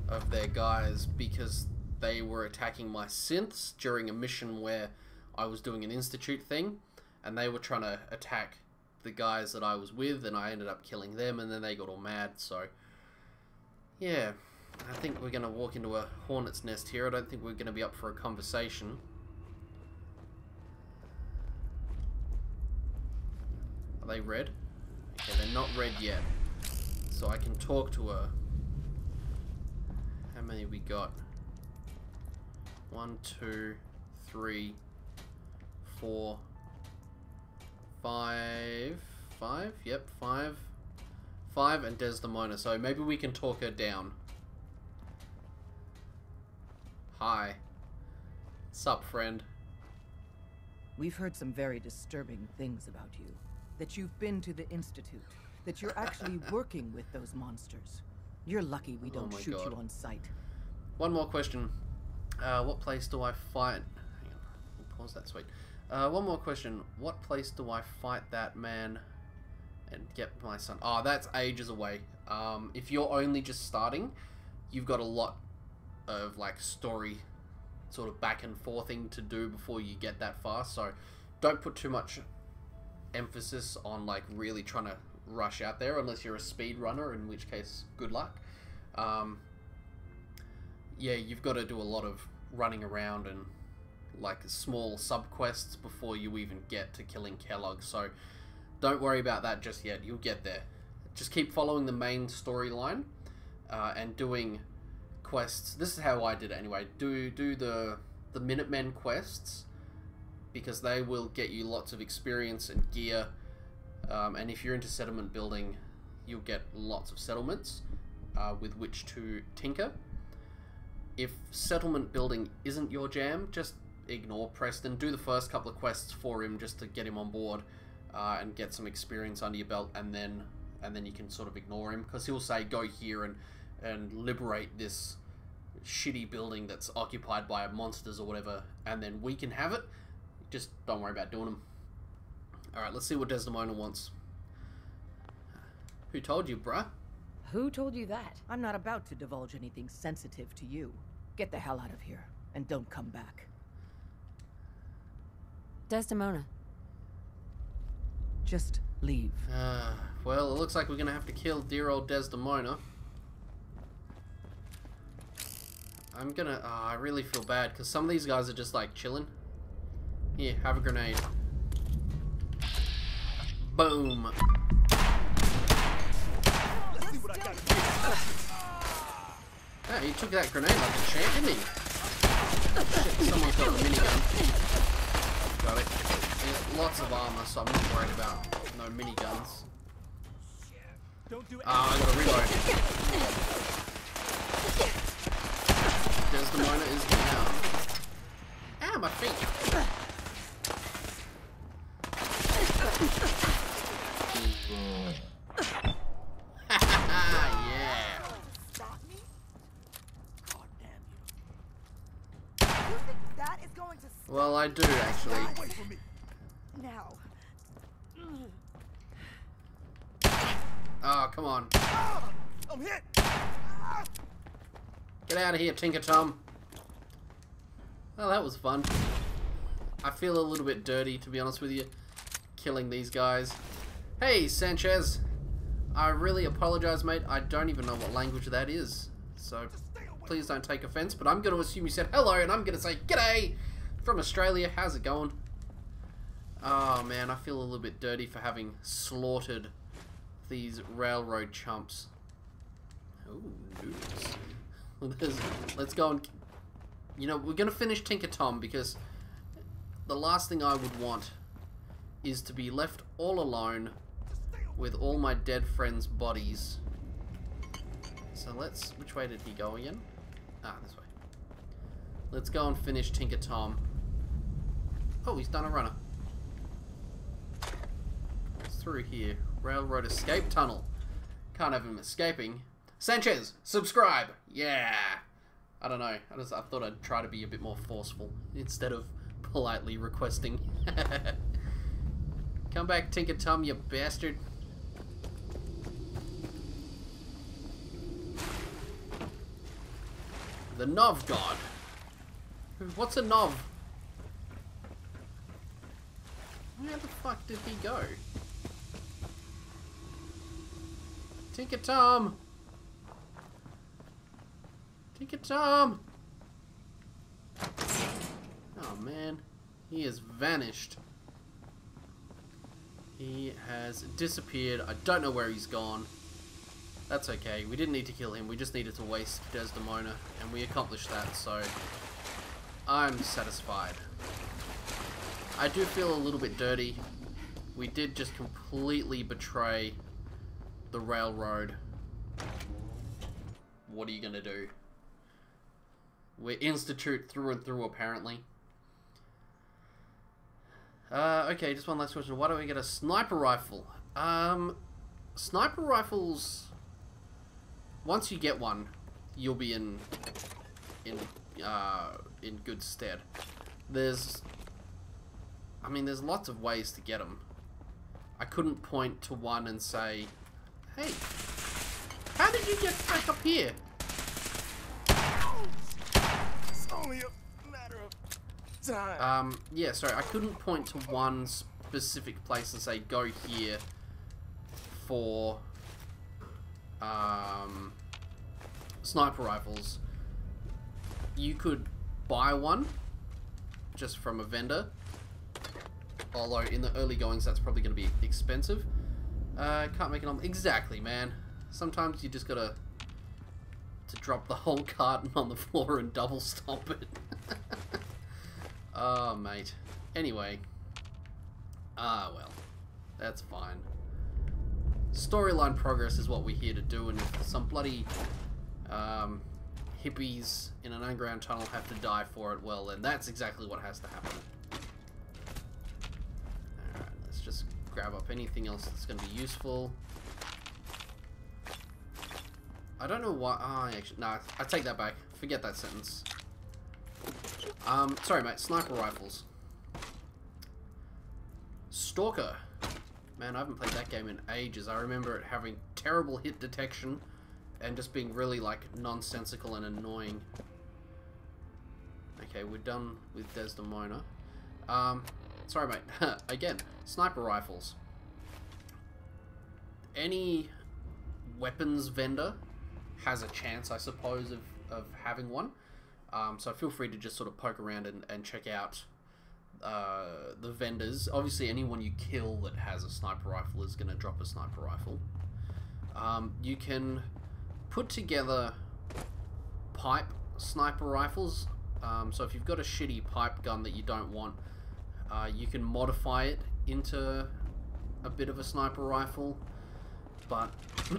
of their guys because they were attacking my synths during a mission where I was doing an Institute thing, and they were trying to attack the guys that I was with, and I ended up killing them, and then they got all mad. So yeah, I think we're gonna walk into a hornet's nest here. I don't think we're gonna be up for a conversation. they red? Okay, they're not red yet. So I can talk to her. How many we got? 1, 2, 3, 4, 5. 5? Yep, 5. 5 and Desdemona. So maybe we can talk her down. Hi. Sup, friend? We've heard some very disturbing things about you. That you've been to the Institute. That you're actually working with those monsters. You're lucky we don't shoot you on sight. One more question. What place do I fight? Hang on. We'll pause that, sweet. One more question. What place do I fight that man and get my son? Oh, that's ages away. If you're only just starting, you've got a lot of like story sort of back and forthing to do before you get that far. So don't put too much emphasis on like really trying to rush out there unless you're a speed runner, in which case good luck. Yeah, you've got to do a lot of running around and like small sub-quests before you even get to killing Kellogg, so don't worry about that just yet. You'll get there. Just keep following the main storyline and doing quests. This is how I did it anyway. Do the Minutemen quests, because they will get you lots of experience and gear, and if you're into settlement building, you'll get lots of settlements with which to tinker. If settlement building isn't your jam, just ignore Preston. Do the first couple of quests for him just to get him on board and get some experience under your belt, and then you can sort of ignore him, because he'll say go here and liberate this shitty building that's occupied by monsters or whatever, and then we can have it. Just don't worry about doing them. Alright, let's see what Desdemona wants. Who told you, bruh? Who told you that? I'm not about to divulge anything sensitive to you. Get the hell out of here, and don't come back. Desdemona. Just leave. Well, it looks like we're gonna have to kill dear old Desdemona. I'm gonna... I really feel bad, because some of these guys are just like chilling. Here, have a grenade. Boom. Yeah, he took that grenade like a champ, didn't he? Shit, someone's got a minigun. Got it. There's lots of armor, so I'm not worried about no miniguns. Ah, I gotta reload. Desdemona is down. Ah, my feet. Yeah. That is going to well, I do actually. now. Oh, come on. I'm hit. Get out of here, Tinker Tom. Well, that was fun. I feel a little bit dirty, to be honest with you, killing these guys. Hey, Sanchez. I really apologize, mate. I don't even know what language that is. So, please don't take offense, but I'm going to assume you said hello, and I'm going to say g'day from Australia. How's it going? Oh, man, I feel a little bit dirty for having slaughtered these railroad chumps. Ooh, noodles. Let's go and... You know, we're going to finish Tinker Tom, because the last thing I would want is to be left all alone with all my dead friends' bodies. So let's... Which way did he go again? Ah, this way. Let's go and finish Tinker Tom. Oh, he's done a runner. It's through here. Railroad escape tunnel. Can't have him escaping. Sanchez, subscribe! Yeah! I don't know. I thought I'd try to be a bit more forceful instead of politely requesting. Come back, Tinker Tom, you bastard. The Nov God. What's a Nov? Where the fuck did he go? Tinker Tom! Tinker Tom! Oh man, he has vanished. He has disappeared. I don't know where he's gone. That's okay. We didn't need to kill him. We just needed to waste Desdemona, and we accomplished that, so I'm satisfied. I do feel a little bit dirty. We did just completely betray the railroad. What are you gonna do? We're Institute through and through, apparently. Okay, just one last question. Why don't we get a sniper rifle? Sniper rifles, once you get one, you'll be in good stead. There's lots of ways to get them. I couldn't point to one and say, hey, how did you get back up here? It's only a matter of time. Yeah, sorry, I couldn't point to one specific place and say, go here for, sniper rifles. You could buy one just from a vendor, although in the early goings that's probably going to be expensive. Can't make it on. Exactly, man. Sometimes you just gotta drop the whole carton on the floor and double stomp it. Oh, mate. Anyway. Well. That's fine. Storyline progress is what we're here to do, and if some bloody hippies in an underground tunnel have to die for it, well, then that's exactly what has to happen. Alright, let's just grab up anything else that's going to be useful. I don't know why... Oh, actually, no, I take that back. Forget that sentence. Sorry, mate. Sniper rifles. Stalker. Man, I haven't played that game in ages. I remember it having terrible hit detection and just being really, like, nonsensical and annoying. Okay, we're done with Desdemona. Sorry, mate. Again, sniper rifles. Any weapons vendor has a chance, I suppose, of having one. So feel free to just sort of poke around and check out the vendors. Obviously, anyone you kill that has a sniper rifle is going to drop a sniper rifle. You can put together pipe sniper rifles. So if you've got a shitty pipe gun that you don't want, you can modify it into a bit of a sniper rifle. But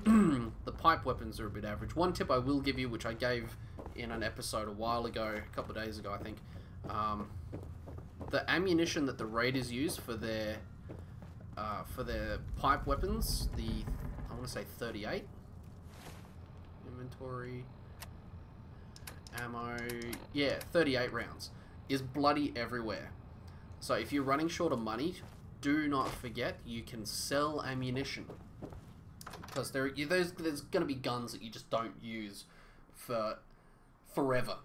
the pipe weapons are a bit average. One tip I will give you, which I gave in an episode a while ago, a couple of days ago, I think. The ammunition that the raiders use for their pipe weapons, I want to say 38 inventory ammo, yeah, 38 rounds, is bloody everywhere. So if you're running short of money, do not forget you can sell ammunition, because there's going to be guns that you just don't use for forever.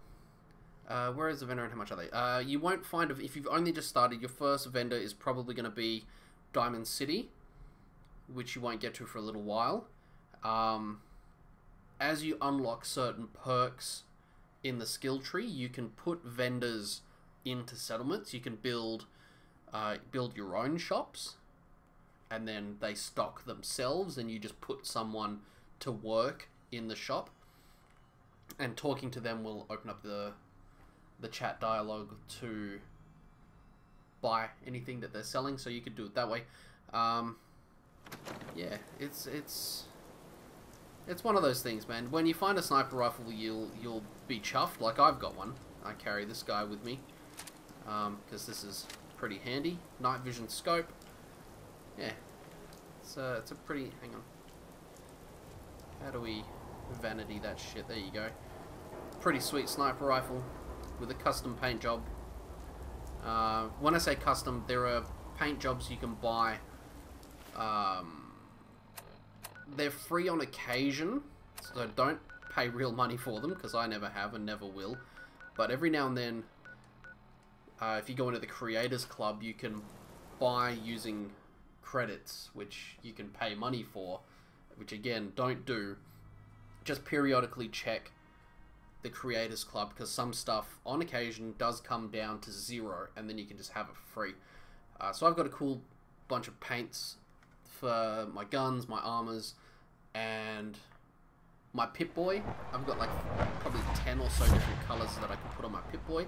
Where is the vendor and how much are they? You won't find, if you've only just started, your first vendor is probably going to be Diamond City, which you won't get to for a little while. As you unlock certain perks in the skill tree, you can put vendors into settlements. You can build your own shops, and then they stock themselves, and you just put someone to work in the shop, and talking to them will open up the chat dialogue to buy anything that they're selling, so you could do it that way. Yeah, it's one of those things, man. When you find a sniper rifle, you'll be chuffed. Like, I've got one. I carry this guy with me because this is pretty handy. Night vision scope. Yeah, it's a pretty... Hang on. How do we vanity that shit? There you go. Pretty sweet sniper rifle with a custom paint job. When I say custom, there are paint jobs you can buy. They're free on occasion, so don't pay real money for them, because I never have and never will. But every now and then, if you go into the Creators Club, you can buy using credits, which you can pay money for, which again, don't do. Just periodically check the Creators Club, because some stuff on occasion does come down to 0, and then you can just have it free. So I've got a cool bunch of paints for my guns, my armors, and my Pip-Boy. I've got like probably 10 or so different colors that I can put on my Pip-Boy.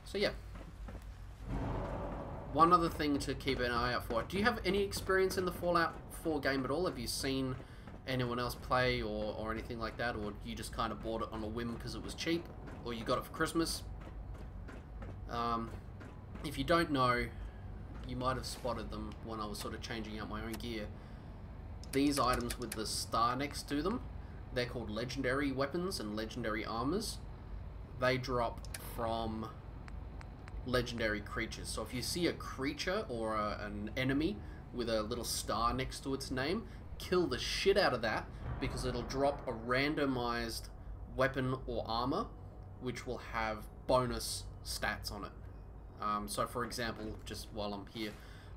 So yeah. One other thing to keep an eye out for. Do you have any experience in the Fallout 4 game at all? Have you seen anyone else play or anything like that? Or you just kind of bought it on a whim because it was cheap? Or you got it for Christmas? If you don't know, you might have spotted them when I was sort of changing out my own gear. These items with the star next to them, they're called legendary weapons and legendary armors. They drop from legendary creatures. So if you see a creature or an enemy with a little star next to its name, kill the shit out of that, because it'll drop a randomized weapon or armor which will have bonus stats on it. So for example, just while I'm here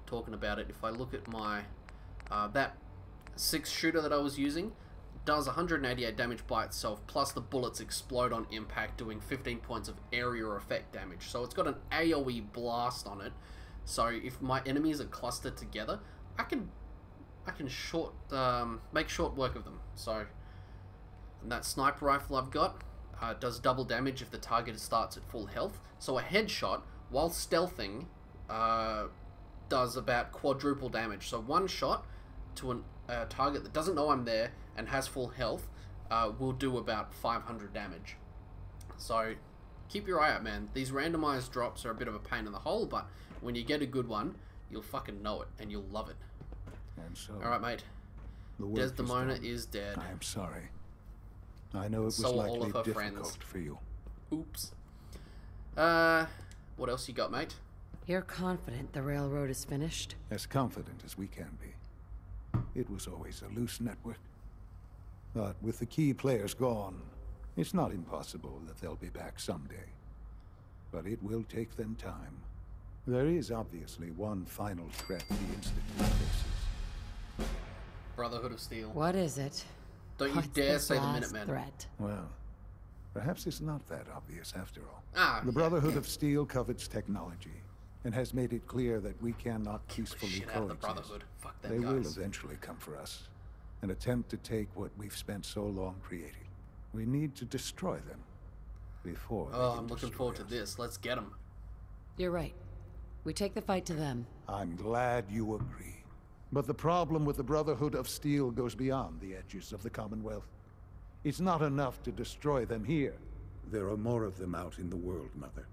talking about it, if I look at my that 6 shooter that I was using, does 188 damage by itself, plus the bullets explode on impact, doing 15 points of area effect damage. So it's got an AoE blast on it. So if my enemies are clustered together, I can make short work of them. So, and that sniper rifle I've got does double damage if the target starts at full health. So a headshot, while stealthing, does about quadruple damage. So one shot to a target that doesn't know I'm there and has full health will do about 500 damage. So keep your eye out, man. These randomized drops are a bit of a pain in the hole, but when you get a good one, you'll fucking know it and you'll love it. And so, alright, mate. Desdemona is dead. I am sorry. I know it was So likely all of her difficult friends. for you. Oops. What else you got, mate? You're confident the railroad is finished? As confident as we can be. It was always a loose network. But with the key players gone, it's not impossible that they'll be back someday. But it will take them time. There is obviously one final threat the Institute faces. Brotherhood of Steel. What is it? Don't you What's dare this say the last Minutemen. threat? Well, perhaps it's not that obvious after all. Yeah. The Brotherhood of Steel covets technology and has made it clear that we cannot peacefully Shit out of the coexist. Brotherhood. Fuck them They will guys. eventually come for us and attempt to take what we've spent so long creating. We need to destroy them before. Oh, I'm looking forward to this. Let's get them. You're right. We take the fight to them. I'm glad you agree. But the problem with the Brotherhood of Steel goes beyond the edges of the Commonwealth. It's not enough to destroy them here. There are more of them out in the world, Mother.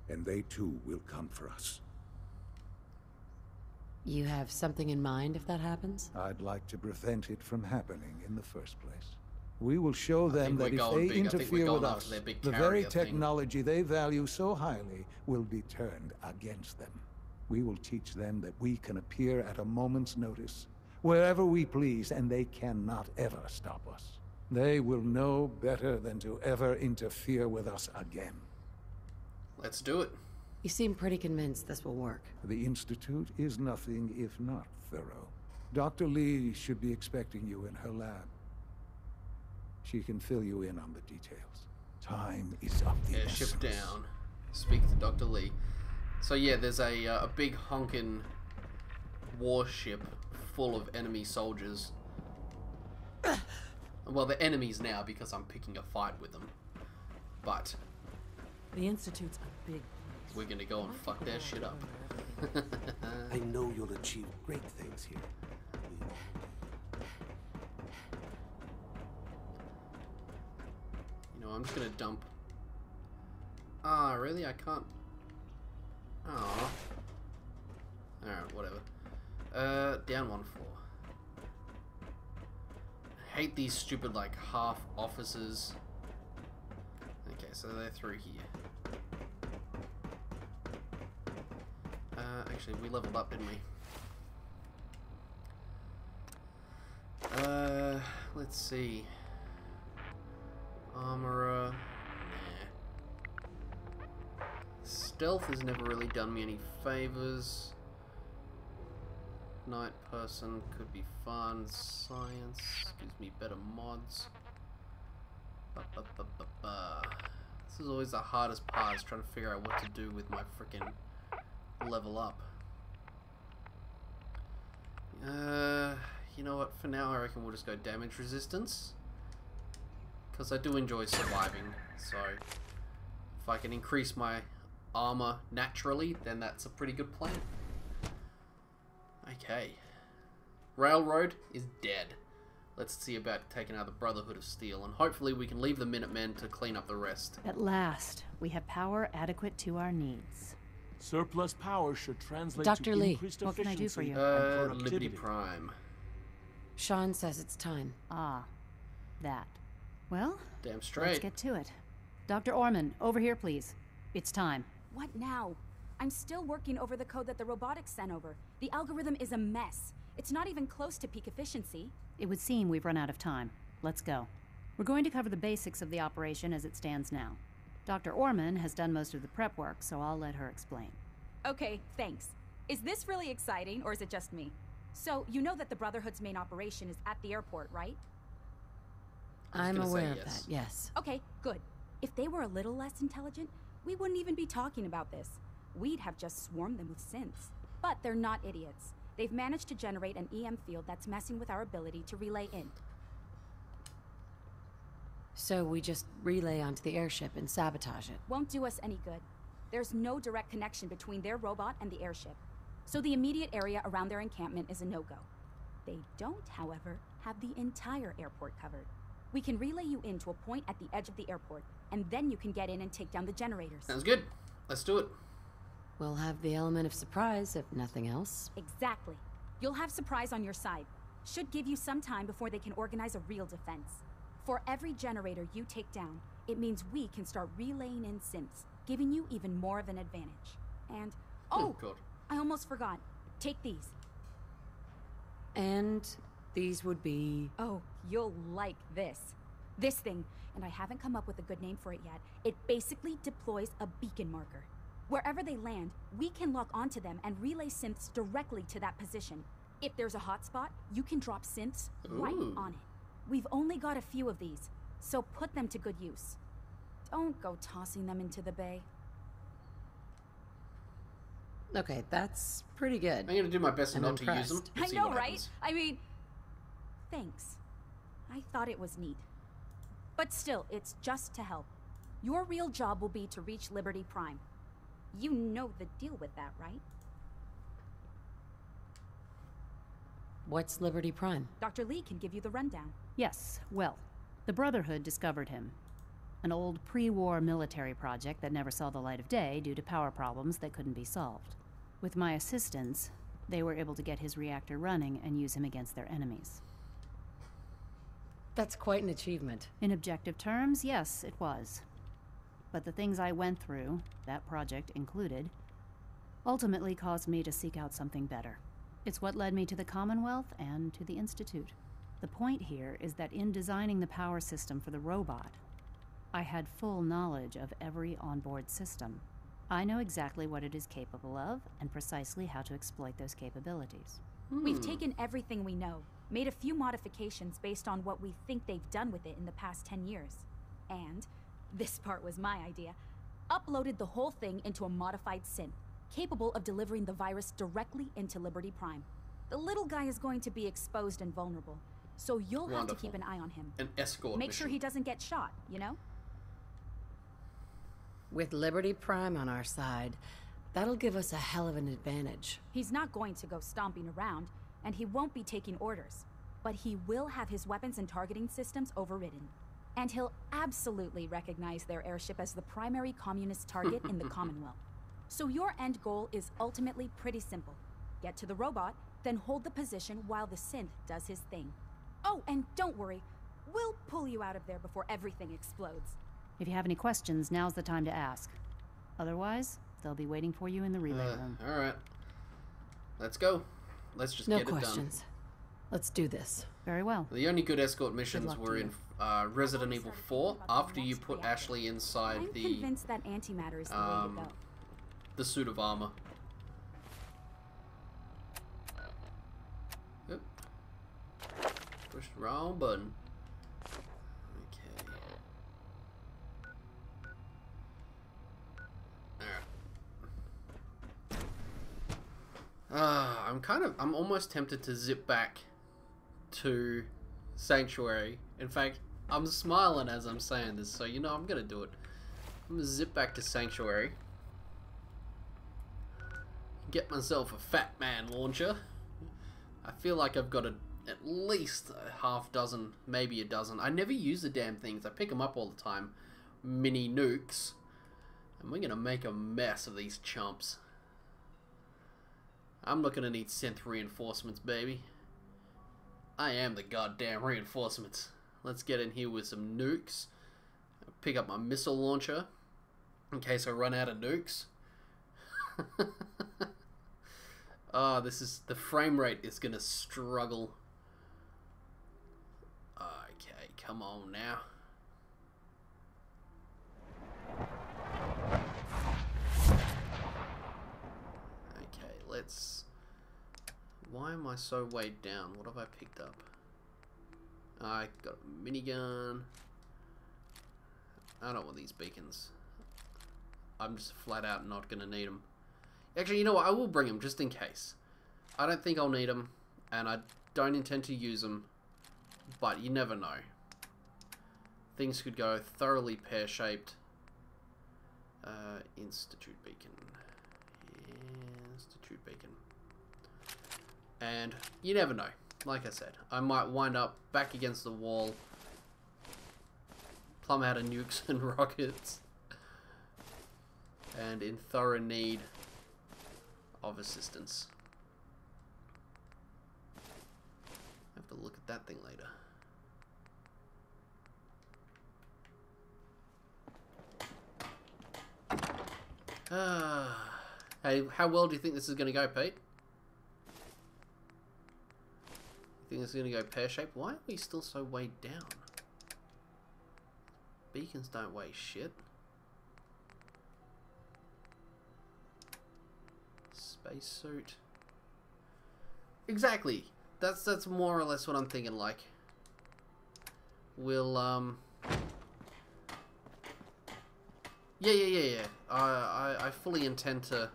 And they too will come for us. You have something in mind if that happens? I'd like to prevent it from happening in the first place. We will show them that we're if going they big. I think we're interfere with going us, after their big the very carrier thing. technology they value so highly will be turned against them. We will teach them that we can appear at a moment's notice, wherever we please, and they cannot ever stop us. They will know better than to ever interfere with us again. Let's do it. You seem pretty convinced this will work. The Institute is nothing if not thorough. Dr. Lee should be expecting you in her lab. She can fill you in on the details. Time is of the essence. Airship down. Speak to Dr. Lee. So yeah, there's a big honkin' warship full of enemy soldiers. Well, they're enemies now because I'm picking a fight with them. But The Institute's a big place. we're gonna go and fuck their shit up. I know you'll achieve great things here. You know, I'm just gonna dump. Ah, really? I can't. Oh. Alright, whatever. Down 1 floor. I hate these stupid, like, half offices. Okay, so they're through here. Actually, we leveled up, didn't we? Let's see. Armorer. Nah. Stealth has never really done me any favors. Night person could be fun. Science gives me better mods. This is always the hardest part, is trying to figure out what to do with my freaking level up. You know what? For now, I reckon we'll just go damage resistance. Because I do enjoy surviving, so if I can increase my armor naturally, then that's a pretty good plan. Okay. Railroad is dead. Let's see about taking out the Brotherhood of Steel, and hopefully we can leave the Minutemen to clean up the rest. At last, we have power adequate to our needs. Surplus power should translate Dr. to Lee, increased what can I do for efficiency you? and productivity. Liberty Prime. Sean says it's time. Ah, that. Well, Damn straight. let's get to it. Dr. Orman, over here, please. It's time. What now? I'm still working over the code that the robotics sent over. The algorithm is a mess. It's not even close to peak efficiency. It would seem we've run out of time. Let's go. We're going to cover the basics of the operation as it stands now. Dr. Orman has done most of the prep work, so I'll let her explain. Okay, thanks. Is this really exciting, or is it just me? So, you know that the Brotherhood's main operation is at the airport, right? I'm aware of that, yes. Okay, good. If they were a little less intelligent, we wouldn't even be talking about this. We'd have just swarmed them with synths. But they're not idiots. They've managed to generate an EM field that's messing with our ability to relay in. So we just relay onto the airship and sabotage it. Won't do us any good. There's no direct connection between their robot and the airship. So the immediate area around their encampment is a no-go. They don't, however, have the entire airport covered. We can relay you in to a point at the edge of the airport, and then you can get in and take down the generators. Sounds good. Let's do it. We'll have the element of surprise, if nothing else. Exactly. You'll have surprise on your side. Should give you some time before they can organize a real defense. For every generator you take down, it means we can start relaying in synths, giving you even more of an advantage. And, oh, God. I almost forgot. Take these. And these would be... Oh, you'll like this. This thing, and I haven't come up with a good name for it yet, it basically deploys a beacon marker. Wherever they land, we can lock onto them and relay synths directly to that position. If there's a hotspot, you can drop synths right on it. We've only got a few of these, so put them to good use. Don't go tossing them into the bay. Okay, that's pretty good. I'm gonna do my best not to use them. I know, right? I mean, thanks. I thought it was neat. But still, it's just to help. Your real job will be to reach Liberty Prime. You know the deal with that, right? What's Liberty Prime? Dr. Lee can give you the rundown. Yes, well, the Brotherhood discovered him. An old pre-war military project that never saw the light of day due to power problems that couldn't be solved. With my assistance, they were able to get his reactor running and use him against their enemies. That's quite an achievement. In objective terms, yes, it was. But the things I went through, that project included, ultimately caused me to seek out something better. It's what led me to the Commonwealth and to the Institute. The point here is that in designing the power system for the robot, I had full knowledge of every onboard system. I know exactly what it is capable of and precisely how to exploit those capabilities. We've taken everything we know, made a few modifications based on what we think they've done with it in the past 10 years. And, this part was my idea, uploaded the whole thing into a modified synth, capable of delivering the virus directly into Liberty Prime. The little guy is going to be exposed and vulnerable, so you'll have to keep an eye on him. An escort Make sure he doesn't get shot, you know? With Liberty Prime on our side, that'll give us a hell of an advantage. He's not going to go stomping around, and he won't be taking orders. But he will have his weapons and targeting systems overridden. And he'll absolutely recognize their airship as the primary communist target in the Commonwealth. So your end goal is ultimately pretty simple. Get to the robot, then hold the position while the synth does his thing. Oh, and don't worry, we'll pull you out of there before everything explodes. If you have any questions, now's the time to ask. Otherwise, they'll be waiting for you in the relay room. Alright. Let's go. Let's just get it done. No questions. Let's do this. Very well. The only good escort missions were in Resident Evil 4, after you put Ashley inside I'm convinced that antimatter is the way to go. The suit of armor. Oop. Push the wrong button. Okay. Alright. I'm I'm almost tempted to zip back to Sanctuary. In fact, I'm smiling as I'm saying this, so you know I'm gonna do it. I'm gonna zip back to Sanctuary. Get myself a Fat Man launcher. I feel like I've got at least a half dozen, maybe a dozen. I never use the damn things. I pick them up all the time. Mini nukes. And we're gonna make a mess of these chumps. I'm not gonna need synth reinforcements, baby. I am the goddamn reinforcements. Let's get in here with some nukes. Pick up my missile launcher in case I run out of nukes. Oh, the frame rate is gonna struggle. Okay, come on now. Okay, let's... Why am I so weighed down? What have I picked up? I got a minigun. I don't want these beacons. I'm just flat out not gonna need them. Actually, you know what? I will bring them just in case. I don't think I'll need them, and I don't intend to use them, but you never know. Things could go thoroughly pear-shaped. Institute beacon. Institute beacon. And you never know. Like I said, I might wind up back against the wall, plumb out of nukes and rockets, and in thorough need of assistance. I have to look at that thing later. Hey, how well do you think this is going to go, Pete? You think this is going to go pear-shaped? Why are we still so weighed down? Beacons don't weigh shit. Spacesuit. Exactly. That's more or less what I'm thinking. Like, we'll yeah. I fully intend to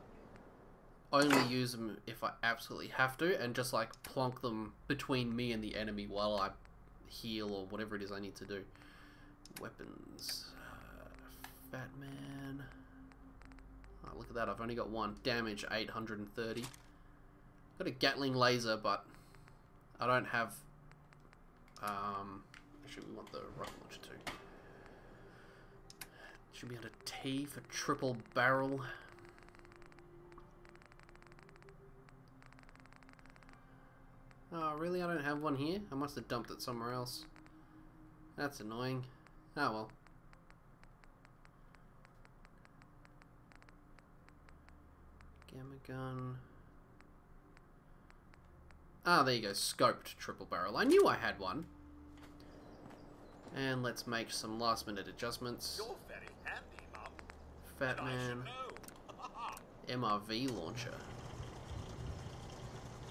only use them if I absolutely have to, and just like plonk them between me and the enemy while I heal or whatever it is I need to do. Weapons. Fat Man. Oh, look at that, I've only got one. Damage 830. Got a Gatling laser, but I don't have... actually, we want the rocket launcher too. Should be on a T for triple barrel. Oh, really? I don't have one here? I must have dumped it somewhere else. That's annoying. Oh well. Gamma gun. Ah, there you go. Scoped triple barrel. I knew I had one. And let's make some last minute adjustments. You're very handy, Mum. Fat Man. MRV launcher.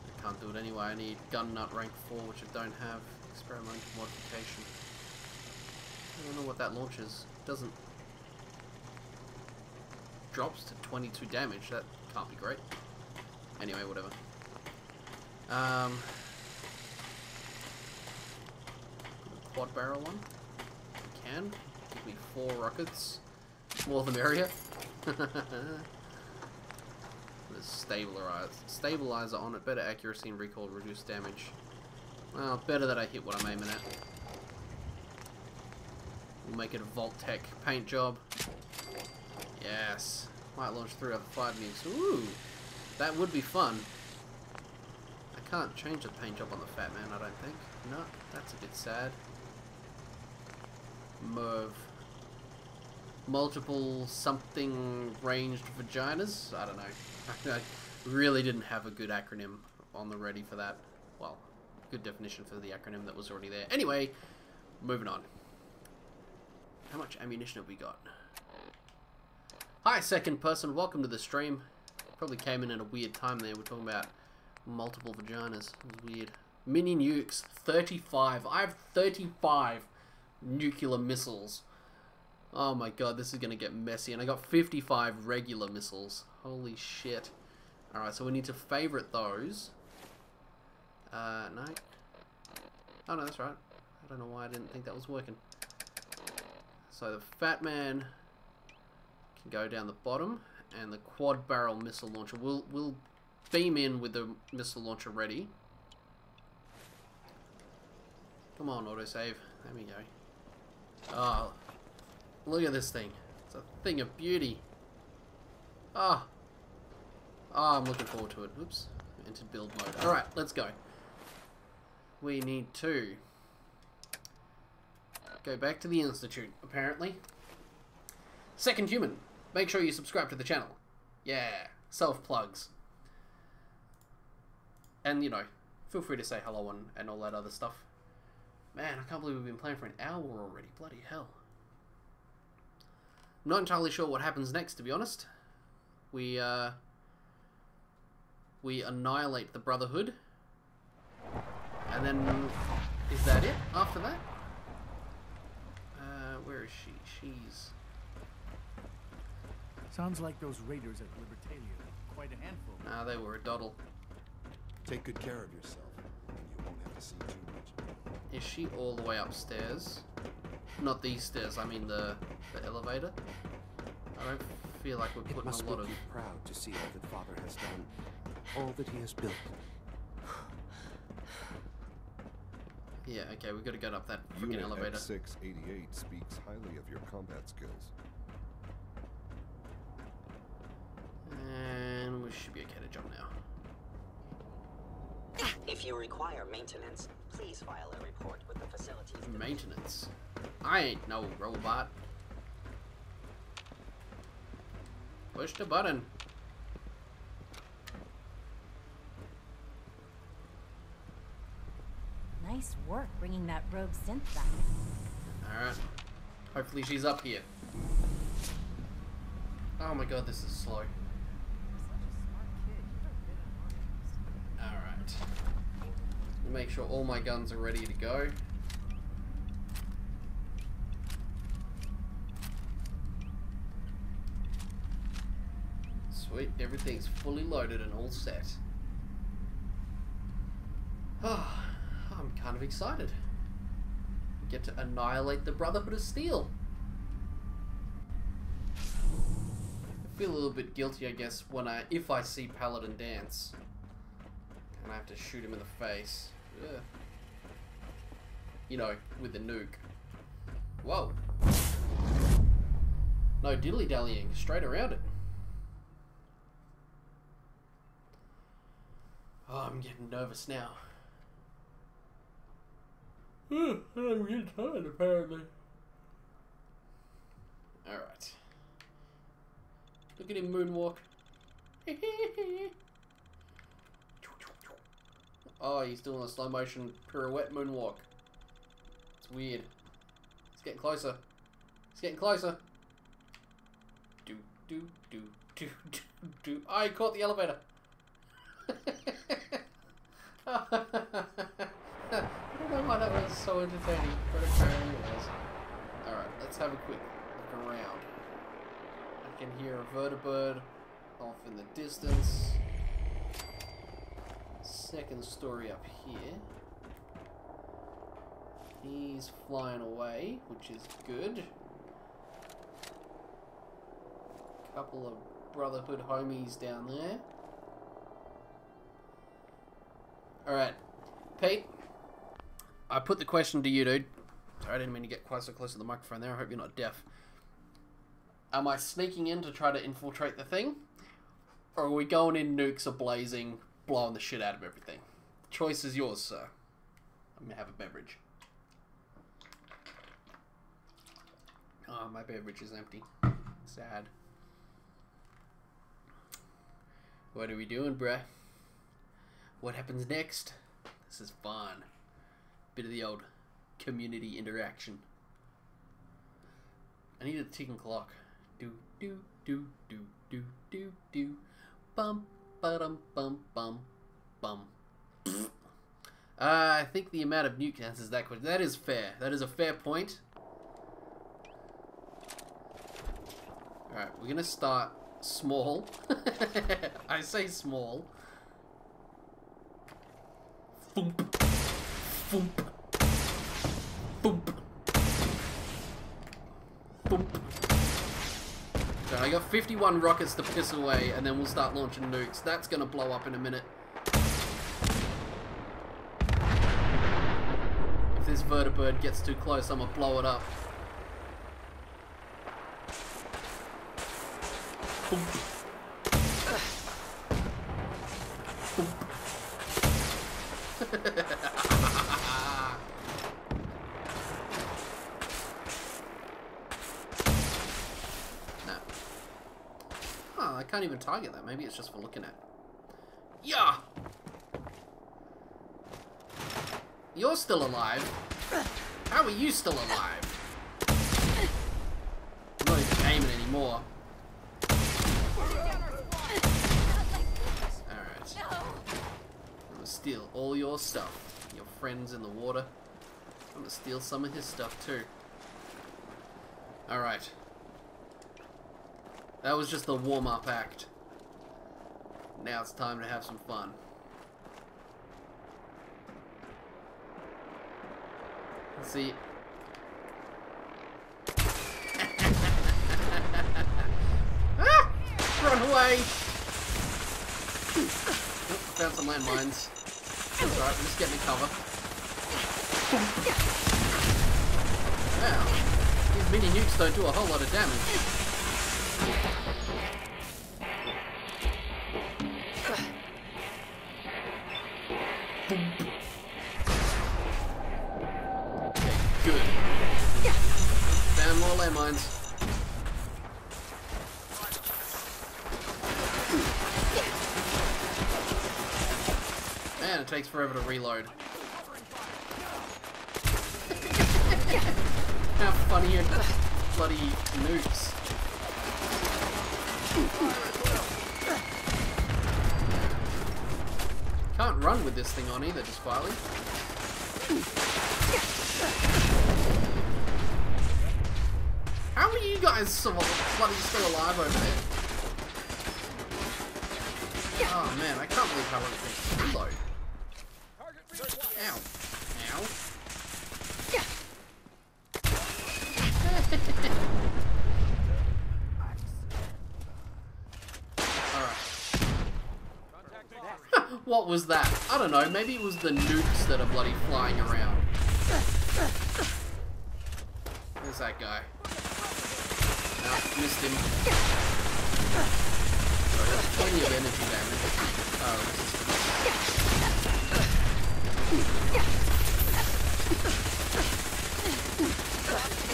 I can't do it anyway. I need gun nut rank 4, which I don't have. Experimental modification. I don't know what that launches. Doesn't... Drops to 22 damage. That can't be great. Anyway, whatever. Quad barrel one. I can. Give me 4 rockets. More the merrier. There's stabilizer on it. Better accuracy and recoil, reduced damage. Well, better that I hit what I'm aiming at. We'll make it a Vault-Tec paint job. Yes. Might launch 3 out of 5 nukes. Ooh! That would be fun. I can't change the paint job on the Fat Man, I don't think. No, that's a bit sad. Merv. Multiple something ranged vaginas? I don't know. I really didn't have a good acronym on the ready for that. Well, good definition for the acronym that was already there. Anyway, moving on. How much ammunition have we got? Hi, second person. Welcome to the stream. Probably came in at a weird time there. We're talking about multiple vaginas. It was weird. Mini nukes. 35. I have 35 nuclear missiles. Oh my god, this is going to get messy. And I got 55 regular missiles. Holy shit. Alright, so we need to favorite those. No. Oh no, that's right. I don't know why I didn't think that was working. So the Fat Man can go down the bottom, and the quad barrel missile launcher will beam in with the missile launcher ready. Come on, autosave. There we go. Oh, look at this thing. It's a thing of beauty. Ah. Oh, I'm looking forward to it. Oops. Into build mode. Alright, let's go. We need to go back to the Institute, apparently. Second Human. Make sure you subscribe to the channel. Yeah. Self-plugs. And, you know, feel free to say hello and all that other stuff. Man, I can't believe we've been playing for an hour already. Bloody hell. I'm not entirely sure what happens next, to be honest. We annihilate the Brotherhood. And then, is that it after that? Where is she? She's... Sounds like those raiders at Libertalia. Quite a handful. Nah, they were a doddle. Take good care of yourself, and you won't have to see too much. Is she all the way upstairs? Not these stairs, I mean the elevator. I don't feel like we're putting must a lot make of... you proud to see all that Father has done. All that he has built. Yeah, okay, we've got to go up that freaking Unit elevator. X688 speaks highly of your combat skills. And we should be okay to jump now. If you require maintenance, please file a report with the facilities division. Maintenance? I ain't no robot. Push the button. Nice work bringing that rogue synth back. Alright. Hopefully she's up here. Oh my god, this is slow. Alright. Make sure all my guns are ready to go. Sweet, everything's fully loaded and all set. Oh, I'm kind of excited. We get to annihilate the Brotherhood of Steel. I feel a little bit guilty, I guess, when if I see Paladin dance. And I have to shoot him in the face. Ugh. You know, with the nuke. Whoa. No dilly-dallying, straight around it. Oh, I'm getting nervous now. I'm getting tired, apparently. Alright. Look at him moonwalk. Oh, he's doing a slow motion pirouette moonwalk. It's weird. He's getting closer. He's getting closer. Do, do, do, do, do, do. Oh, he caught the elevator. I don't know why that was so entertaining, but apparently it was. Alright, let's have a quick look around. I can hear a vertibird off in the distance. Second story up here. He's flying away, which is good. Couple of Brotherhood homies down there. Alright, Pete, I put the question to you, dude. Sorry, I didn't mean to get quite so close to the microphone there. I hope you're not deaf. Am I sneaking in to try to infiltrate the thing? Or are we going in nukes a-blazing, blowing the shit out of everything? The choice is yours, sir. I'm gonna have a beverage. Oh, my beverage is empty. Sad. What are we doing, bruh? What happens next? This is fun. Bit of the old community interaction. I need a ticking clock. Do do do do do do do. Bum ba-dum bum bum bum. I think the amount of nuke answers that question. That is fair. That is a fair point. Alright, we're gonna start small. I say small. Boom. Boom. Boom. Boom. So I got 51 rockets to piss away, and then we'll start launching nukes. That's gonna blow up in a minute. If this vertibird gets too close, I'm gonna blow it up. Boom. Boom. No. Oh, I can't even target that. Maybe it's just for looking at. Yeah! You're still alive. How are you still alive? I'm not even aiming anymore. Alright. I'm gonna steal all your stuff. Your friend's in the water. I'm gonna steal some of his stuff too. Alright. That was just the warm-up act. Now it's time to have some fun. Let's see. Ah! Run away! Oh, found some landmines. That's alright, we're just getting a cover. Wow. These mini nukes don't do a whole lot of damage. Okay, good. Found more landmines. Man, it takes forever to reload. How funny are bloody nukes. Can't run with this thing on either, just quietly. How are you guys so bloody still alive over there? Oh man, I can't believe how long it takes to reload. Ow. Ow. Alright. What was that? I don't know, maybe it was the nukes that are bloody flying around. Where's that guy? No, missed him. So that's plenty of energy damage.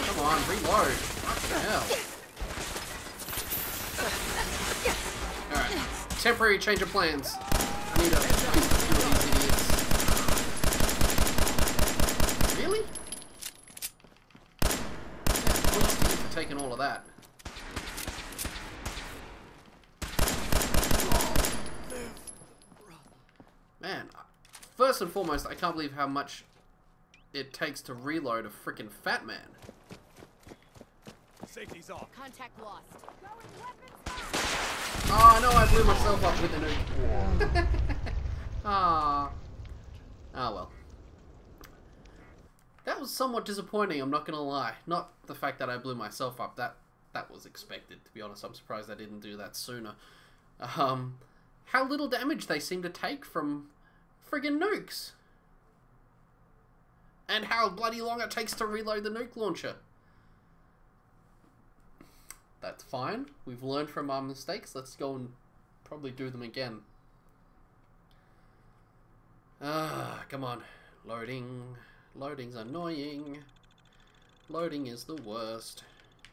Come on, reload. What the hell? Alright. Temporary change of plans. I need to kill these idiots. Really? Yeah, points to you for taking all of that. Man, first and foremost, I can't believe how much it takes to reload a freaking fat man. Safety's off. Contact lost. Oh no, I blew myself up with the nuke. Ah. Ah well. That was somewhat disappointing, I'm not gonna lie. Not the fact that I blew myself up, that was expected, to be honest. I'm surprised I didn't do that sooner. How little damage they seem to take from friggin' nukes. And how bloody long it takes to reload the nuke launcher. That's fine. We've learned from our mistakes. Let's go and probably do them again. Ah, come on. Loading. Loading's annoying. Loading is the worst.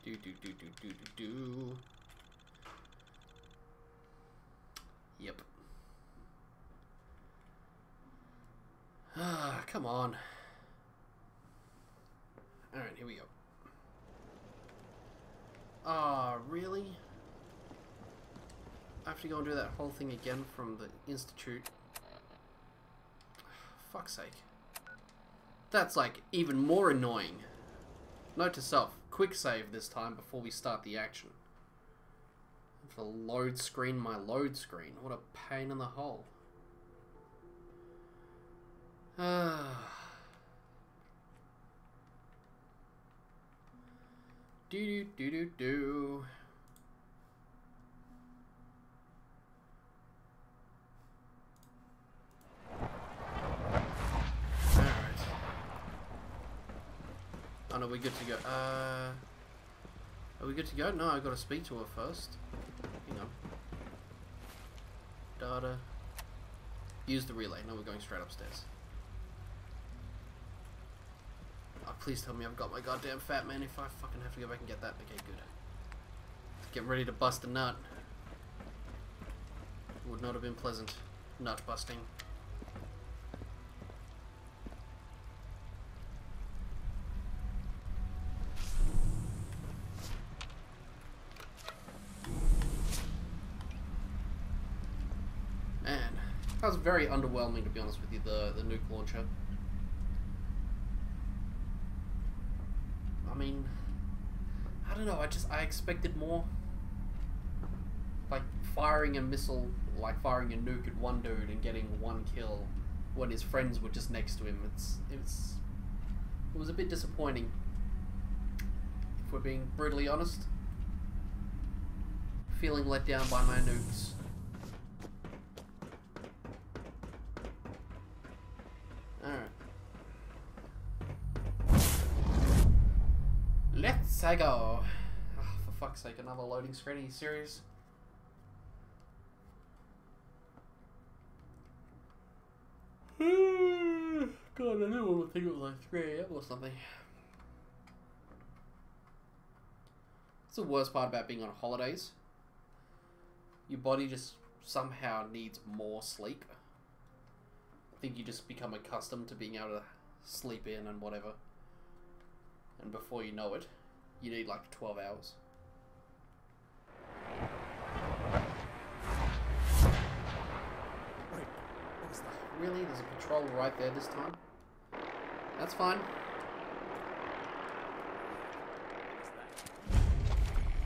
Do. Yep. Ah, come on. Alright, here we go. Ah, really? I have to go and do that whole thing again from the Institute. Fuck's sake. That's like even more annoying. Note to self, quick save this time before we start the action. For load screen, my load screen. What a pain in the hole. Do. Alright. Oh no, we're good to go. Are we good to go? No, I gotta speak to her first. Hang on. Data. Use the relay. No, we're going straight upstairs. Oh, please tell me I've got my goddamn fat man if I fucking have to go back and get that. Okay, good. Get ready to bust a nut. Would not have been pleasant. Nut busting. Man, that was very underwhelming, to be honest with you, the nuke launcher. I mean, I don't know, I expected more. Like, firing a missile, like firing a nuke at one dude and getting one kill when his friends were just next to him. It was a bit disappointing, if we're being brutally honest. Feeling let down by my nukes. Alright. Let's go. Oh, for fuck's sake, another loading screen. Are you serious? God, I knew I would think it was like 3 AM or something. That's the worst part about being on holidays. Your body just somehow needs more sleep. I think you just become accustomed to being able to sleep in and whatever. And before you know it, you need like 12 hours. Wait, what was that? Really? There's a patrol right there this time? That's fine.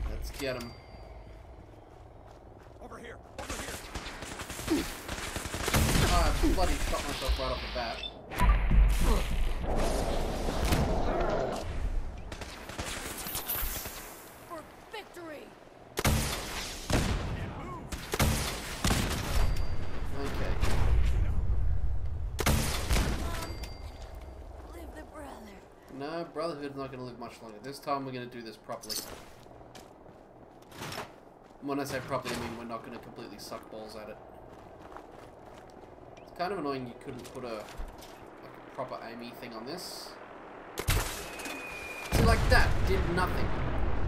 Let's get him. Over here! Over here! Ah, I bloody shot myself right off the bat. For victory! Okay. Live the brother. No, Brotherhood's not going to live much longer. This time we're going to do this properly. When I say properly, I mean we're not going to completely suck balls at it. It's kind of annoying you couldn't put a proper aiming thing on this. See, like that did nothing.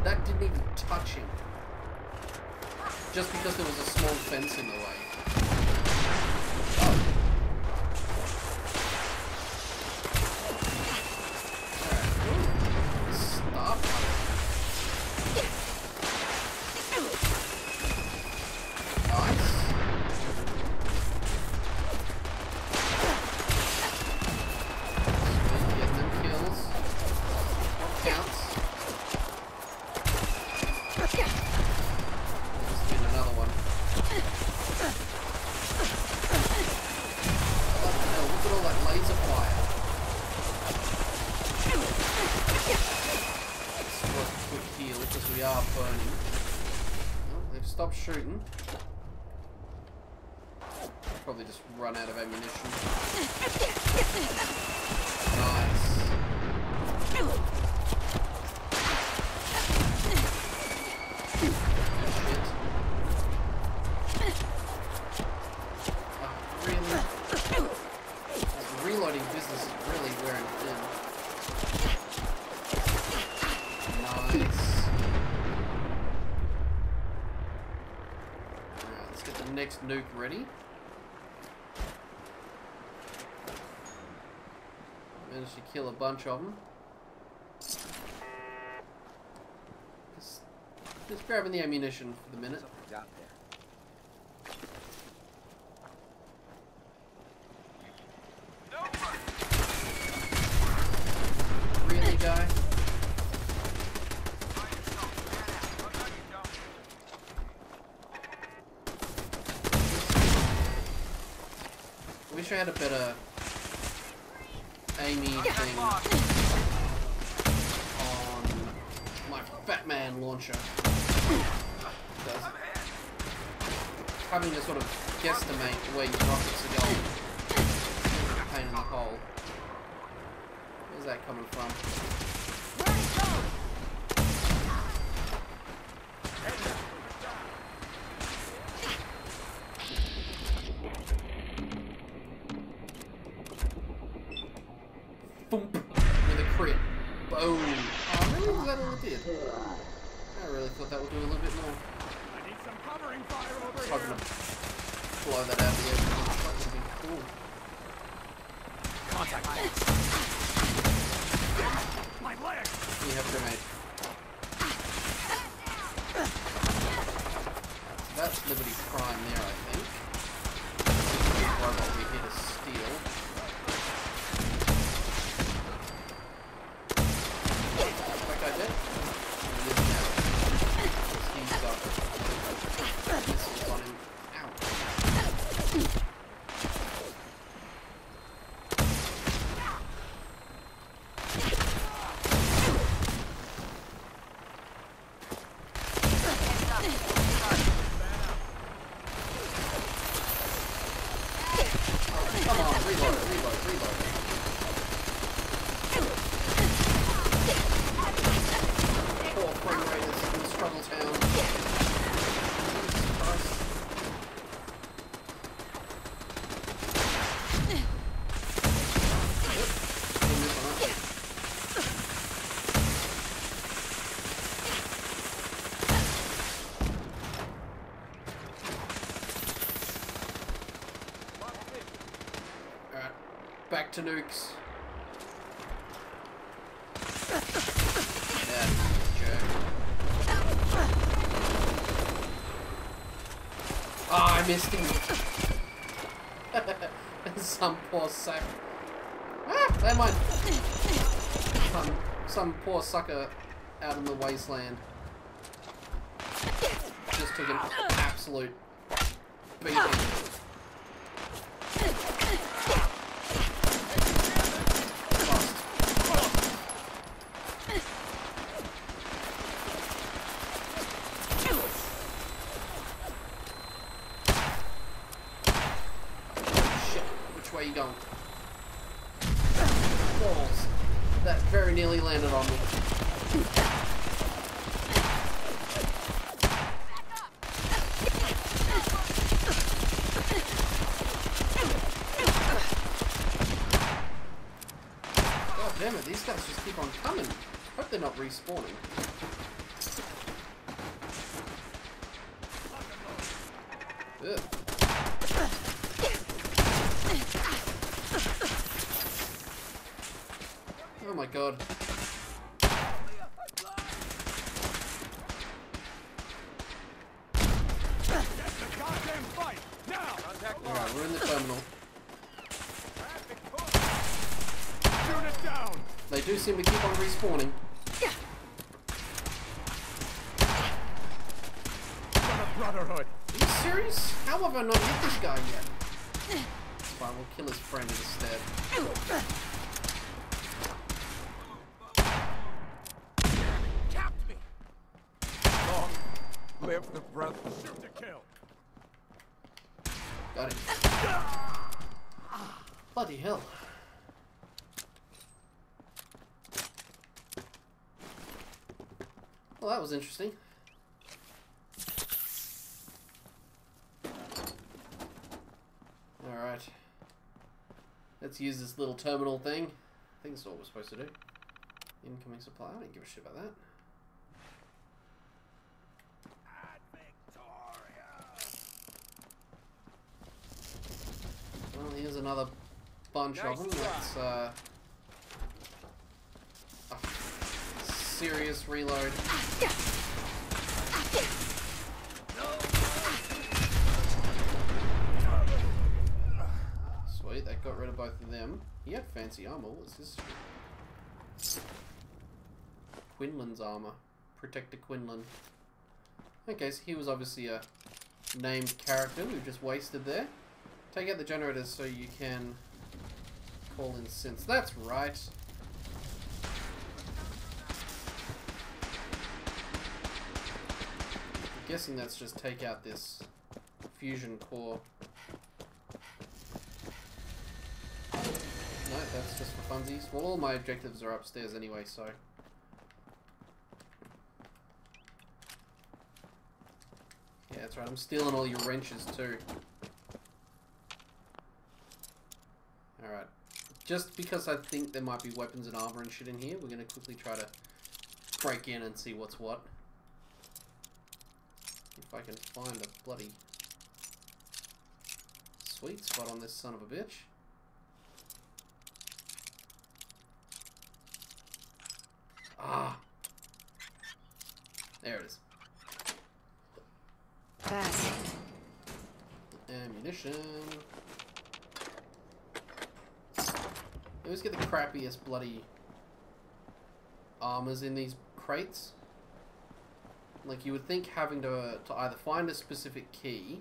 That didn't even touch him. Just because there was a small fence in the way. Stop shooting. Probably just run out of ammunition. Nice. Shit. Oh, really? This reloading business is really wearing thin. Nice. Next nuke ready. Managed to kill a bunch of them. Just grabbing the ammunition for the minute. Out there. Really, guy? Wish I had a better aiming thing on my Fat Man launcher. Does. Having to sort of guesstimate where your rockets are going. Pain in the hole. Where's that coming from? Boom! With a crit. Boom! Oh, really? Was that all it did? I really thought that would do a little bit more. I need some covering fire over I was here. hoping to blow that out of the air. That would have been cool. Contact. My leg. You have grenade. That's Liberty Prime there, I think. Robot we're here to steal. That guy dead? He is now. He's got missiles on him. Ow. Come on, reload, reload, reload. Poor frame raiders in Struggle Town. Jesus Christ. Yep. Didn't miss on that. Alright, back to nukes. Yeah, jerk. Oh, I missed him. Some poor sack. Ah, never mind. Some poor sucker out in the wasteland just took an absolute beating. Shit, which way are you going? Balls. That very nearly landed on me. God damn it, these guys just keep on coming. Hope they're not respawning. Ugh. Oh my god. Alright, we're in the terminal. They do seem to keep on respawning. Brotherhood. Are you serious? How have I not hit this guy yet? Fine, we'll kill his friend instead. Long live the brother. Shoot to kill. Got him. Bloody hell. Well, that was interesting. Alright. Let's use this little terminal thing. I think that's what we're supposed to do. Incoming supply. I don't give a shit about that. Well, here's another bunch of them. That's a serious reload. Sweet, that got rid of both of them. He had fancy armor. What's this? Quinlan's armor. Protector Quinlan. Okay, so he was obviously a named character we've just wasted there. Take out the generators so you can Call in synths. That's right. I'm guessing that's just take out this fusion core. No, that's just for funsies. Well, all my objectives are upstairs anyway, so... Yeah, that's right. I'm stealing all your wrenches too. Alright. Just because I think there might be weapons and armor and shit in here, we're gonna quickly try to break in and see what's what. If I can find a bloody sweet spot on this son of a bitch. Ah! There it is. Pass. Ammunition. I always get the crappiest bloody armors in these crates. Like, you would think having to either find a specific key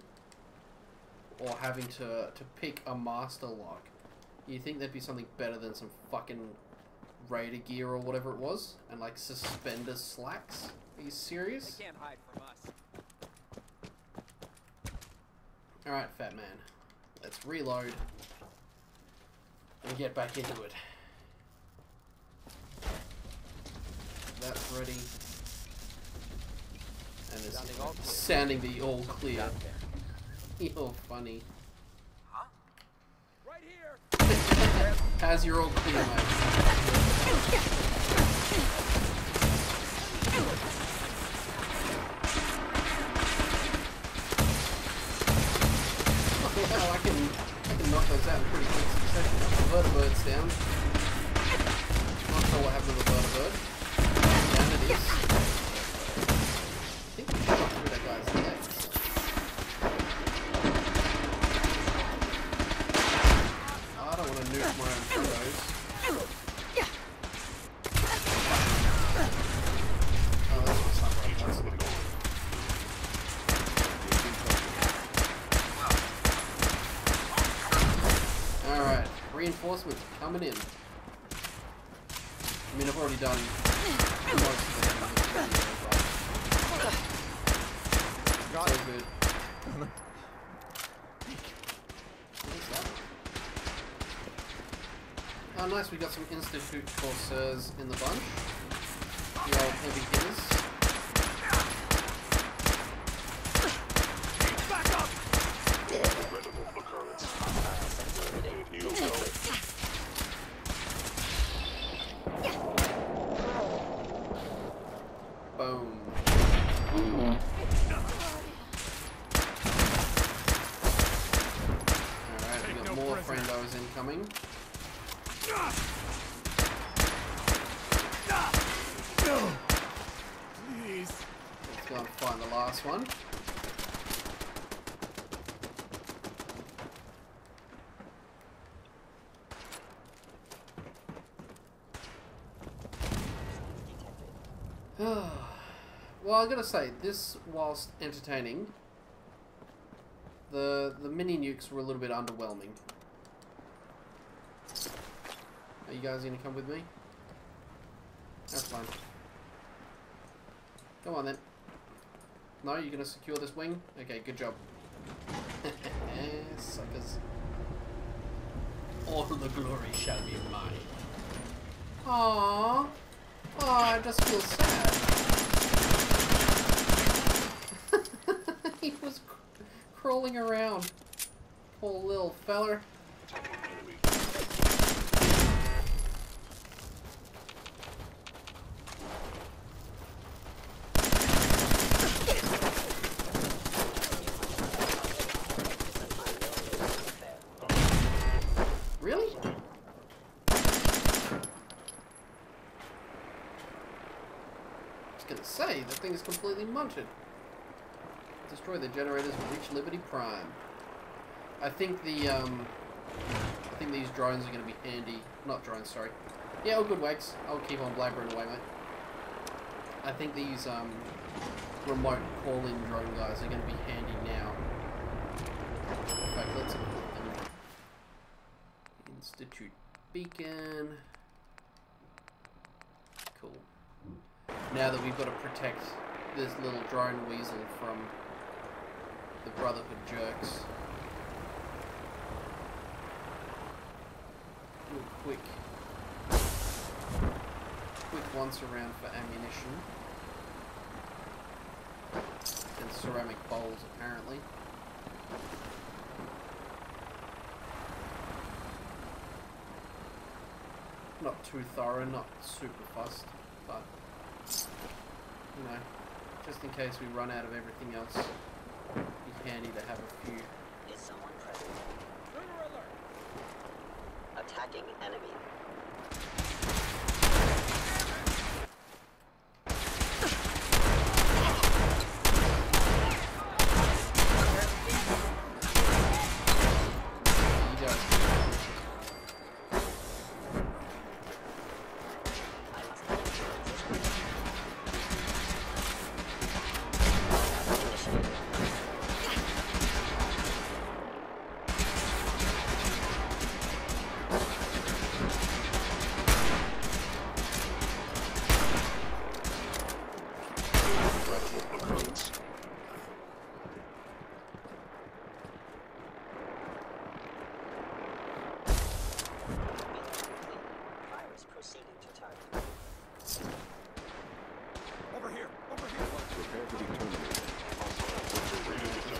or having to pick a master lock, you think there'd be something better than some fucking Raider gear or whatever it was, and like suspender slacks. Are you serious? They can't hide from us. Alright, fat man. Let's reload and get back into it. That's ready. And it's sounding the all clear. You're funny. Huh? Right here. How's your all clear, mate? Wow, I can knock those out in pretty quick succession. The vertibirds down. Not sure what happened to the vertibird. Down it is. I think we shot through that guy's legs. I don't want to nuke my own photos. Oh, that's what's up right. That's what Alright, reinforcements coming in. I mean, I've already done most of them in this video, but so good. What is that? Oh, nice, we got some Institute Corsairs in the bunch. The old heavy hitters. Back up! Boom. Alright, we got more friendos incoming. Please. Let's go and find the last one. Well, I gotta say, this, whilst entertaining, the mini nukes were a little bit underwhelming. Are you guys gonna come with me? That's fine. Come on then. No, you're gonna secure this wing? Okay, good job. Suckers. All the glory shall be mine. Aww. Oh, I just feel sad. He was crawling around. Poor little feller. Really? I was gonna say, that thing is completely munted. Destroy the generators and reach Liberty Prime. I think the these drones are gonna be handy. Not drones, sorry. Yeah, all good wags. I'll keep on blabbering away, mate. I think these remote call-in drone guys are gonna be handy now. In fact, let's equip them. Institute beacon. Cool. Now that we've got to protect this little drone weasel from the Brotherhood jerks. Real quick once around for ammunition. And ceramic bowls, apparently. Not too thorough, not super fussed, but, you know, just in case we run out of everything else, it'd be handy to have a few. Is someone present? Shooter alert! Attacking enemy.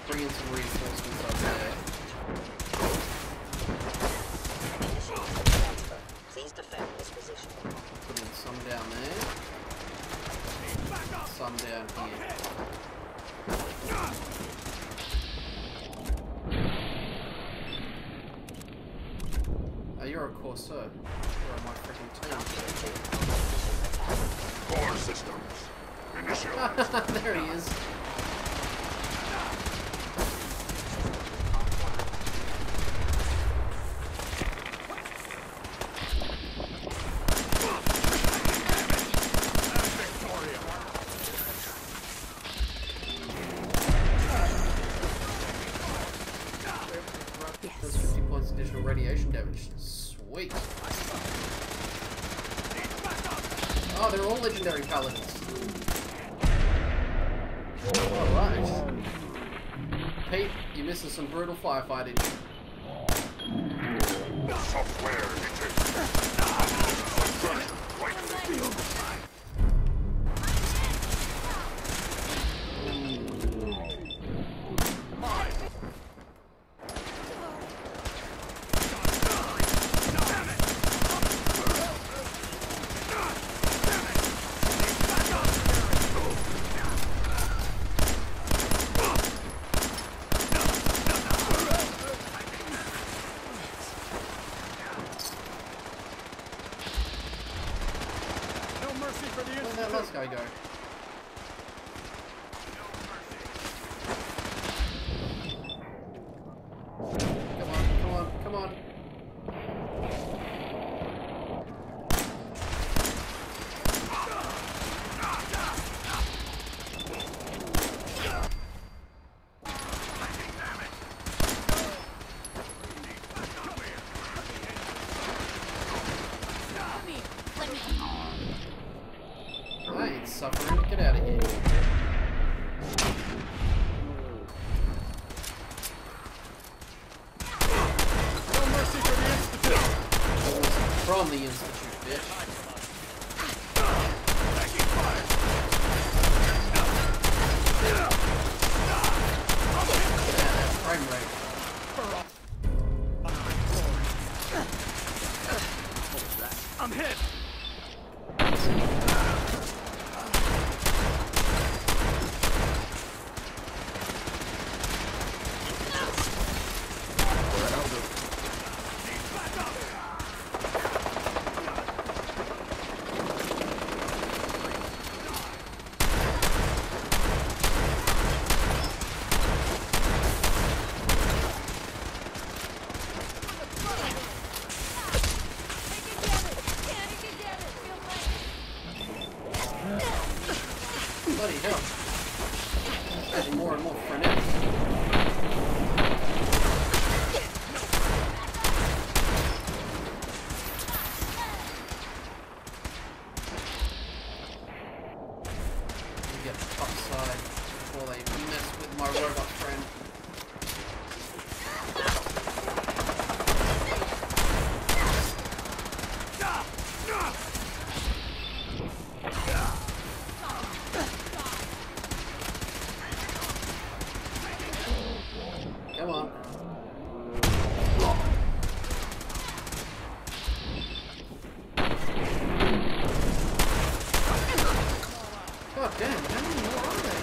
Bringing some reinforcements up there. Please defend this position. Putting some down there. Some down here. Oh, you're a Corsair. You're on my freaking team. Core systems. Initialized. There he is. Does 50 points additional radiation damage. Sweet. Oh, they're all legendary paladins. Alright. Pete, you're missing some brutal firefighting. Software right to the field. Where'd that last guy go? Come on, come on, come on. I ain't suffering. Get out of here. No mercy for the Institute. From the Institute, bitch. Taking fire. Yeah, frame rate. I'm hit. Bloody hell. It's getting more and more frenetic. get upside before they mess with my robot friend. Come on. God damn, how many more are there?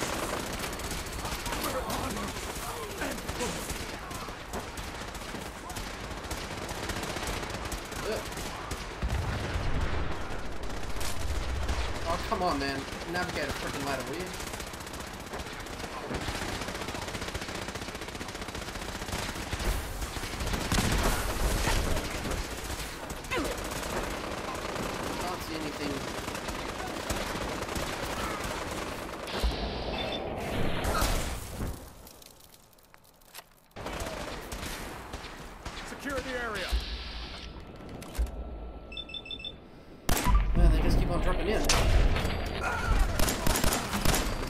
Ugh. Oh, come on, man. Navigate a freaking ladder, will you? Can't see anything. Secure the area. Man, they just keep on dropping in.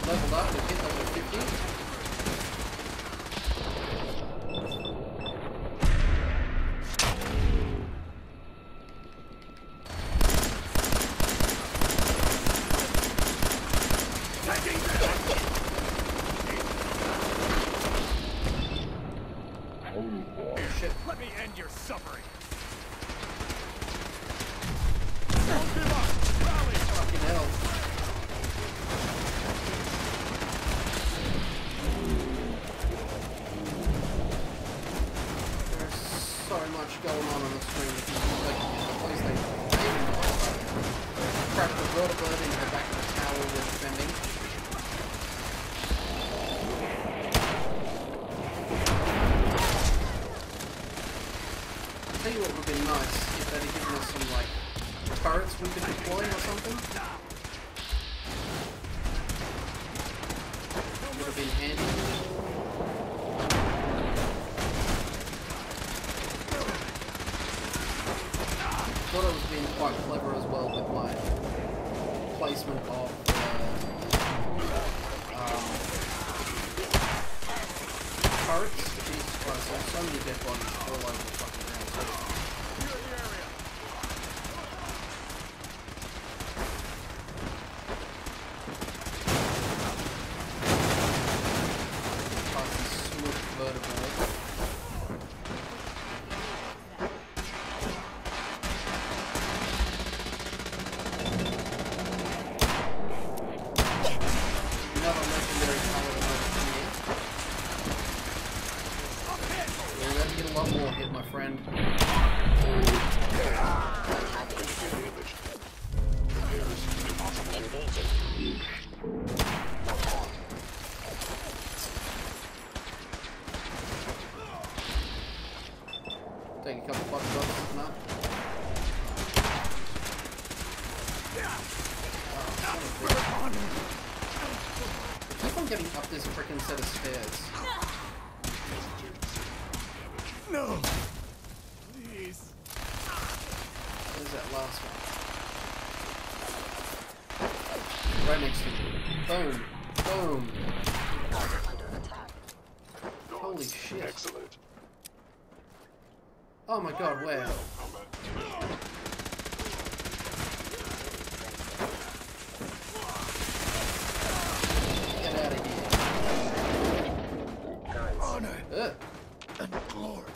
Leveled up, they hit level 50. Oh shit. Let me end your suffering. Don't give up. Rally. Fucking hell. There's so much going on the screen. If you use like the PlayStation, crack the water bird into the back of the tower with defending. I'll tell you what would have been nice if they'd have given us some like turrets we could deploy or something. Would have been handy. Thought I was being quite clever as well with my placement of turrets. Jesus Christ, there's so many dead bodies all over the fucking ground. Another legendary color over here. You're going to get a lot more hit, my friend. Take a couple buck shots, no? Keep on getting up this frickin' set of stairs. No. Please. Where's that last one? Right next to me. Boom. Boom. Holy shit. Excellent. Oh my god, where? Get out of here. Honor and glory.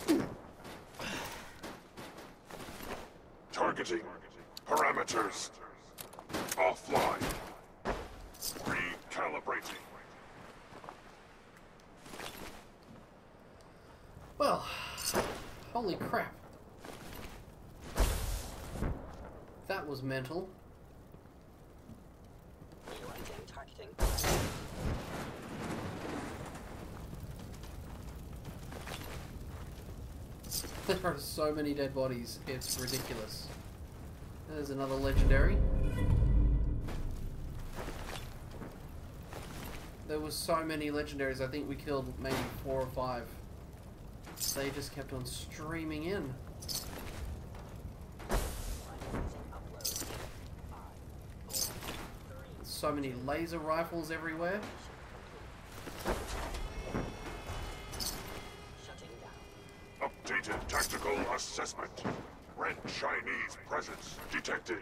Targeting. Parameters. Offline. Recalibrating. Well, holy crap. That was mental. Targeting. There are so many dead bodies, it's ridiculous. There's another legendary. There was so many legendaries, I think we killed maybe 4 or 5. They just kept on streaming in. so many laser rifles everywhere. Updated tactical assessment. Red Chinese presence detected.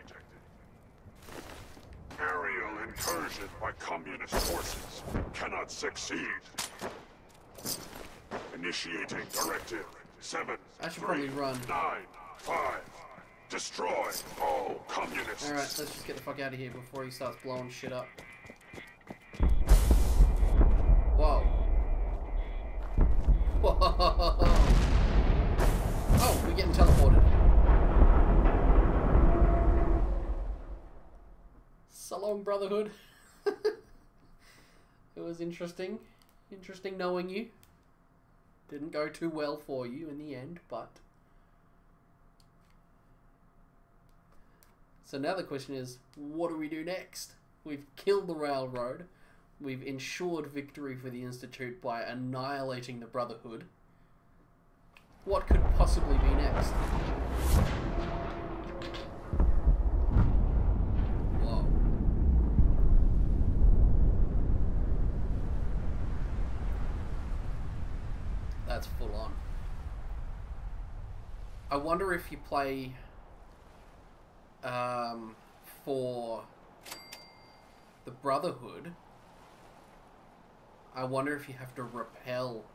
Aerial incursion by communist forces cannot succeed. Initiating directive 7, I should 3, probably run. 9, 5. Destroy all communists. Alright, let's just get the fuck out of here before he starts blowing shit up. Whoa. Whoa. Oh, we're getting teleported. So long, Brotherhood. It was interesting. Interesting knowing you. Didn't go too well for you in the end, but... So now the question is, what do we do next? We've killed the Railroad. We've ensured victory for the Institute by annihilating the Brotherhood. What could possibly be next? Whoa. That's full on. I wonder if you play for the Brotherhood, I wonder if you have to repel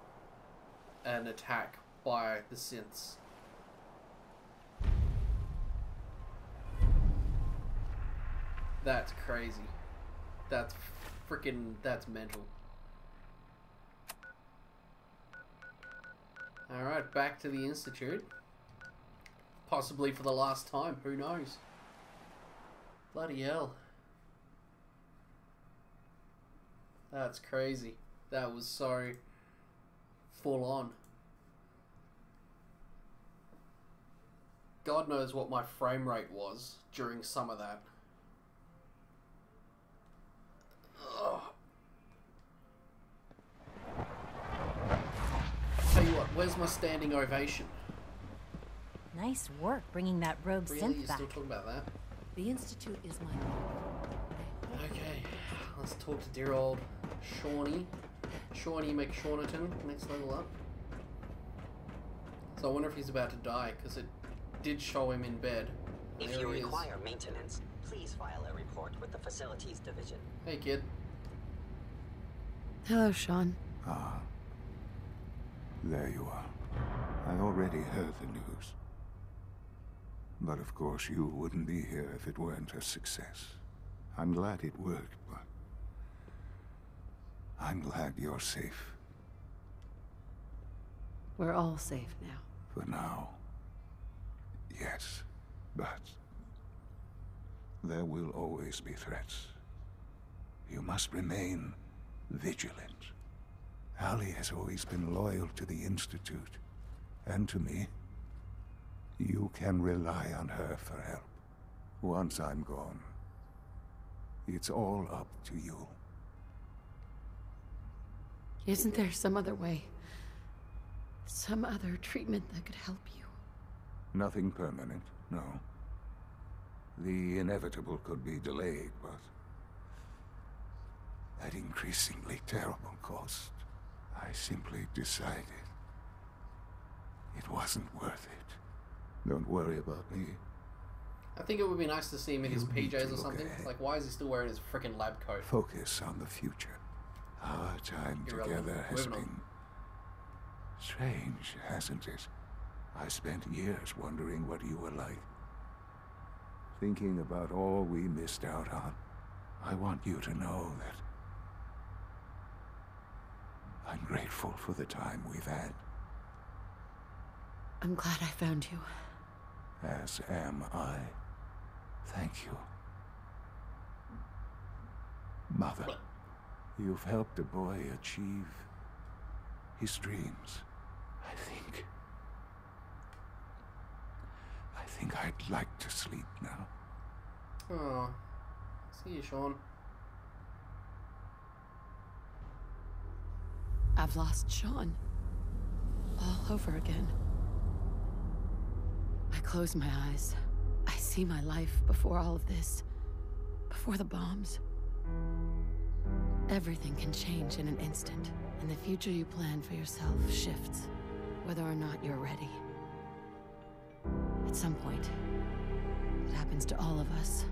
an attack by the synths. That's crazy. That's that's mental. Alright, back to the Institute. Possibly for the last time, who knows? Bloody hell. That's crazy. That was so full on. God knows what my frame rate was during some of that. Ugh. Tell you what, where's my standing ovation? Nice work bringing that rogue Really? synth You're back. still talking about that? The Institute is my... Okay, let's talk to dear old Shawnee. Shawnee McShawnerton, next level up. So I wonder if he's about to die, because it did show him in bed. If There you he is. require maintenance, please file a report with the Facilities Division. Hey, kid. Hello, Sean. Ah. There you are. I already heard the news. But of course you wouldn't be here if it weren't a success. I'm glad it worked, but... I'm glad you're safe. We're all safe now. For now. Yes, but... there will always be threats. You must remain vigilant. Allie has always been loyal to the Institute, and to me. You can rely on her for help. Once I'm gone, it's all up to you. Isn't there some other way? Some other treatment that could help you? Nothing permanent, no. The inevitable could be delayed, but... at increasingly terrible cost, I simply decided it wasn't worth it. Don't worry about me. I think it would be nice to see him in his You need to PJs or look something. ahead. Like, why is he still wearing his frickin' lab coat? Focus on the future. Our time Irrelevant. together has Moving on. been strange, hasn't it? I spent years wondering what you were like. Thinking about all we missed out on. I want you to know that I'm grateful for the time we've had, I'm glad I found you. as am I. Thank you. Mother, you've helped a boy achieve his dreams. I think I'd like to sleep now. Oh, see you, Sean. I've lost Sean. All over again. I close my eyes. I see my life before all of this. Before the bombs. Everything can change in an instant, and the future you plan for yourself shifts, whether or not you're ready. At some point, it happens to all of us.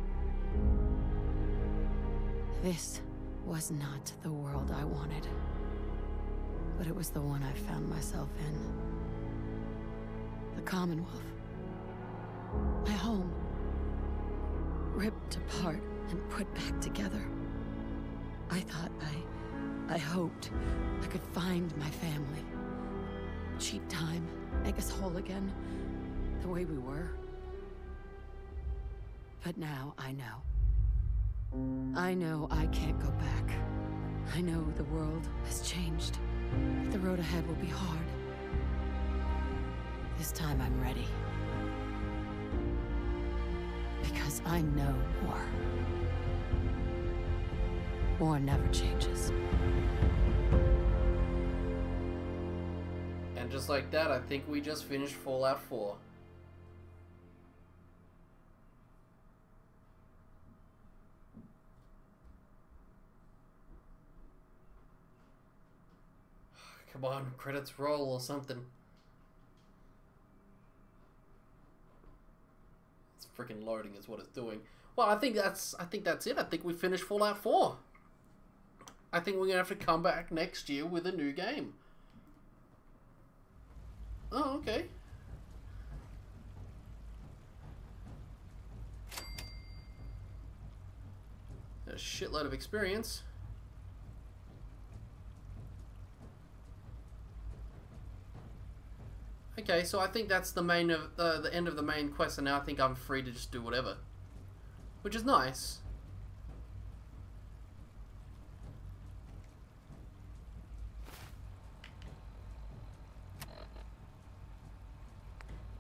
This was not the world I wanted, but it was the one I found myself in. The Commonwealth. My home. Ripped apart and put back together. I thought I hoped I could find my family. Cheat time, make us whole again, the way we were. But now I know. I know I can't go back. I know the world has changed. The road ahead will be hard. This time I'm ready. Because I know more. War never changes. And just like that, I think we just finished Fallout 4. Come on, credits roll or something. It's freaking loading is what it's doing. Well, I think that's it. I think we finished Fallout 4. I think we're gonna have to come back next year with a new game. Oh, okay. A shitload of experience. Okay, so I think that's the main of the end of the main quest, and now I think I'm free to just do whatever, which is nice.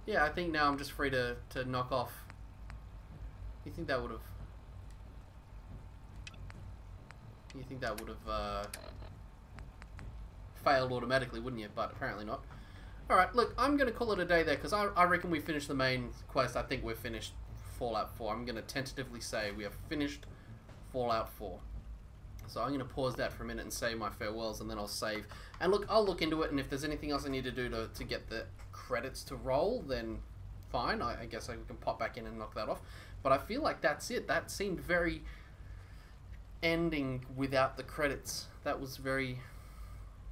Yeah, I think now I'm just free to knock off. You think that would have? You think that would have failed automatically, wouldn't you? But apparently not. Alright, look, I'm going to call it a day there, because I reckon we finished the main quest. I think we've finished Fallout 4. I'm going to tentatively say we have finished Fallout 4. So I'm going to pause that for a minute and say my farewells, and then I'll save. And look, I'll look into it, and if there's anything else I need to do to get the credits to roll, then fine. I guess I can pop back in and knock that off. But I feel like that's it. That seemed very ending without the credits. That was very...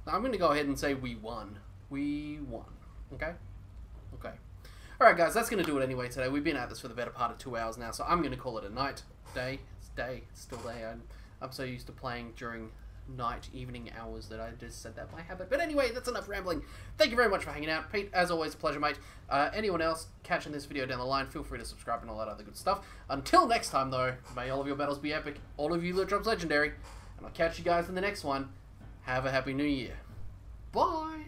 I'm going to go ahead and say we won. We won. Okay? Okay. Alright guys, that's going to do it anyway today. We've been at this for the better part of 2 hours now, so I'm going to call it a night. Day. It's day. It's still day. I'm so used to playing during night, evening hours that I just said that by habit. But anyway, that's enough rambling. Thank you very much for hanging out. Pete, as always, a pleasure, mate. Anyone else catching this video down the line, feel free to subscribe and all that other good stuff. Until next time, though, may all of your battles be epic, all of you loot drops legendary, and I'll catch you guys in the next one. Have a happy new year. Bye!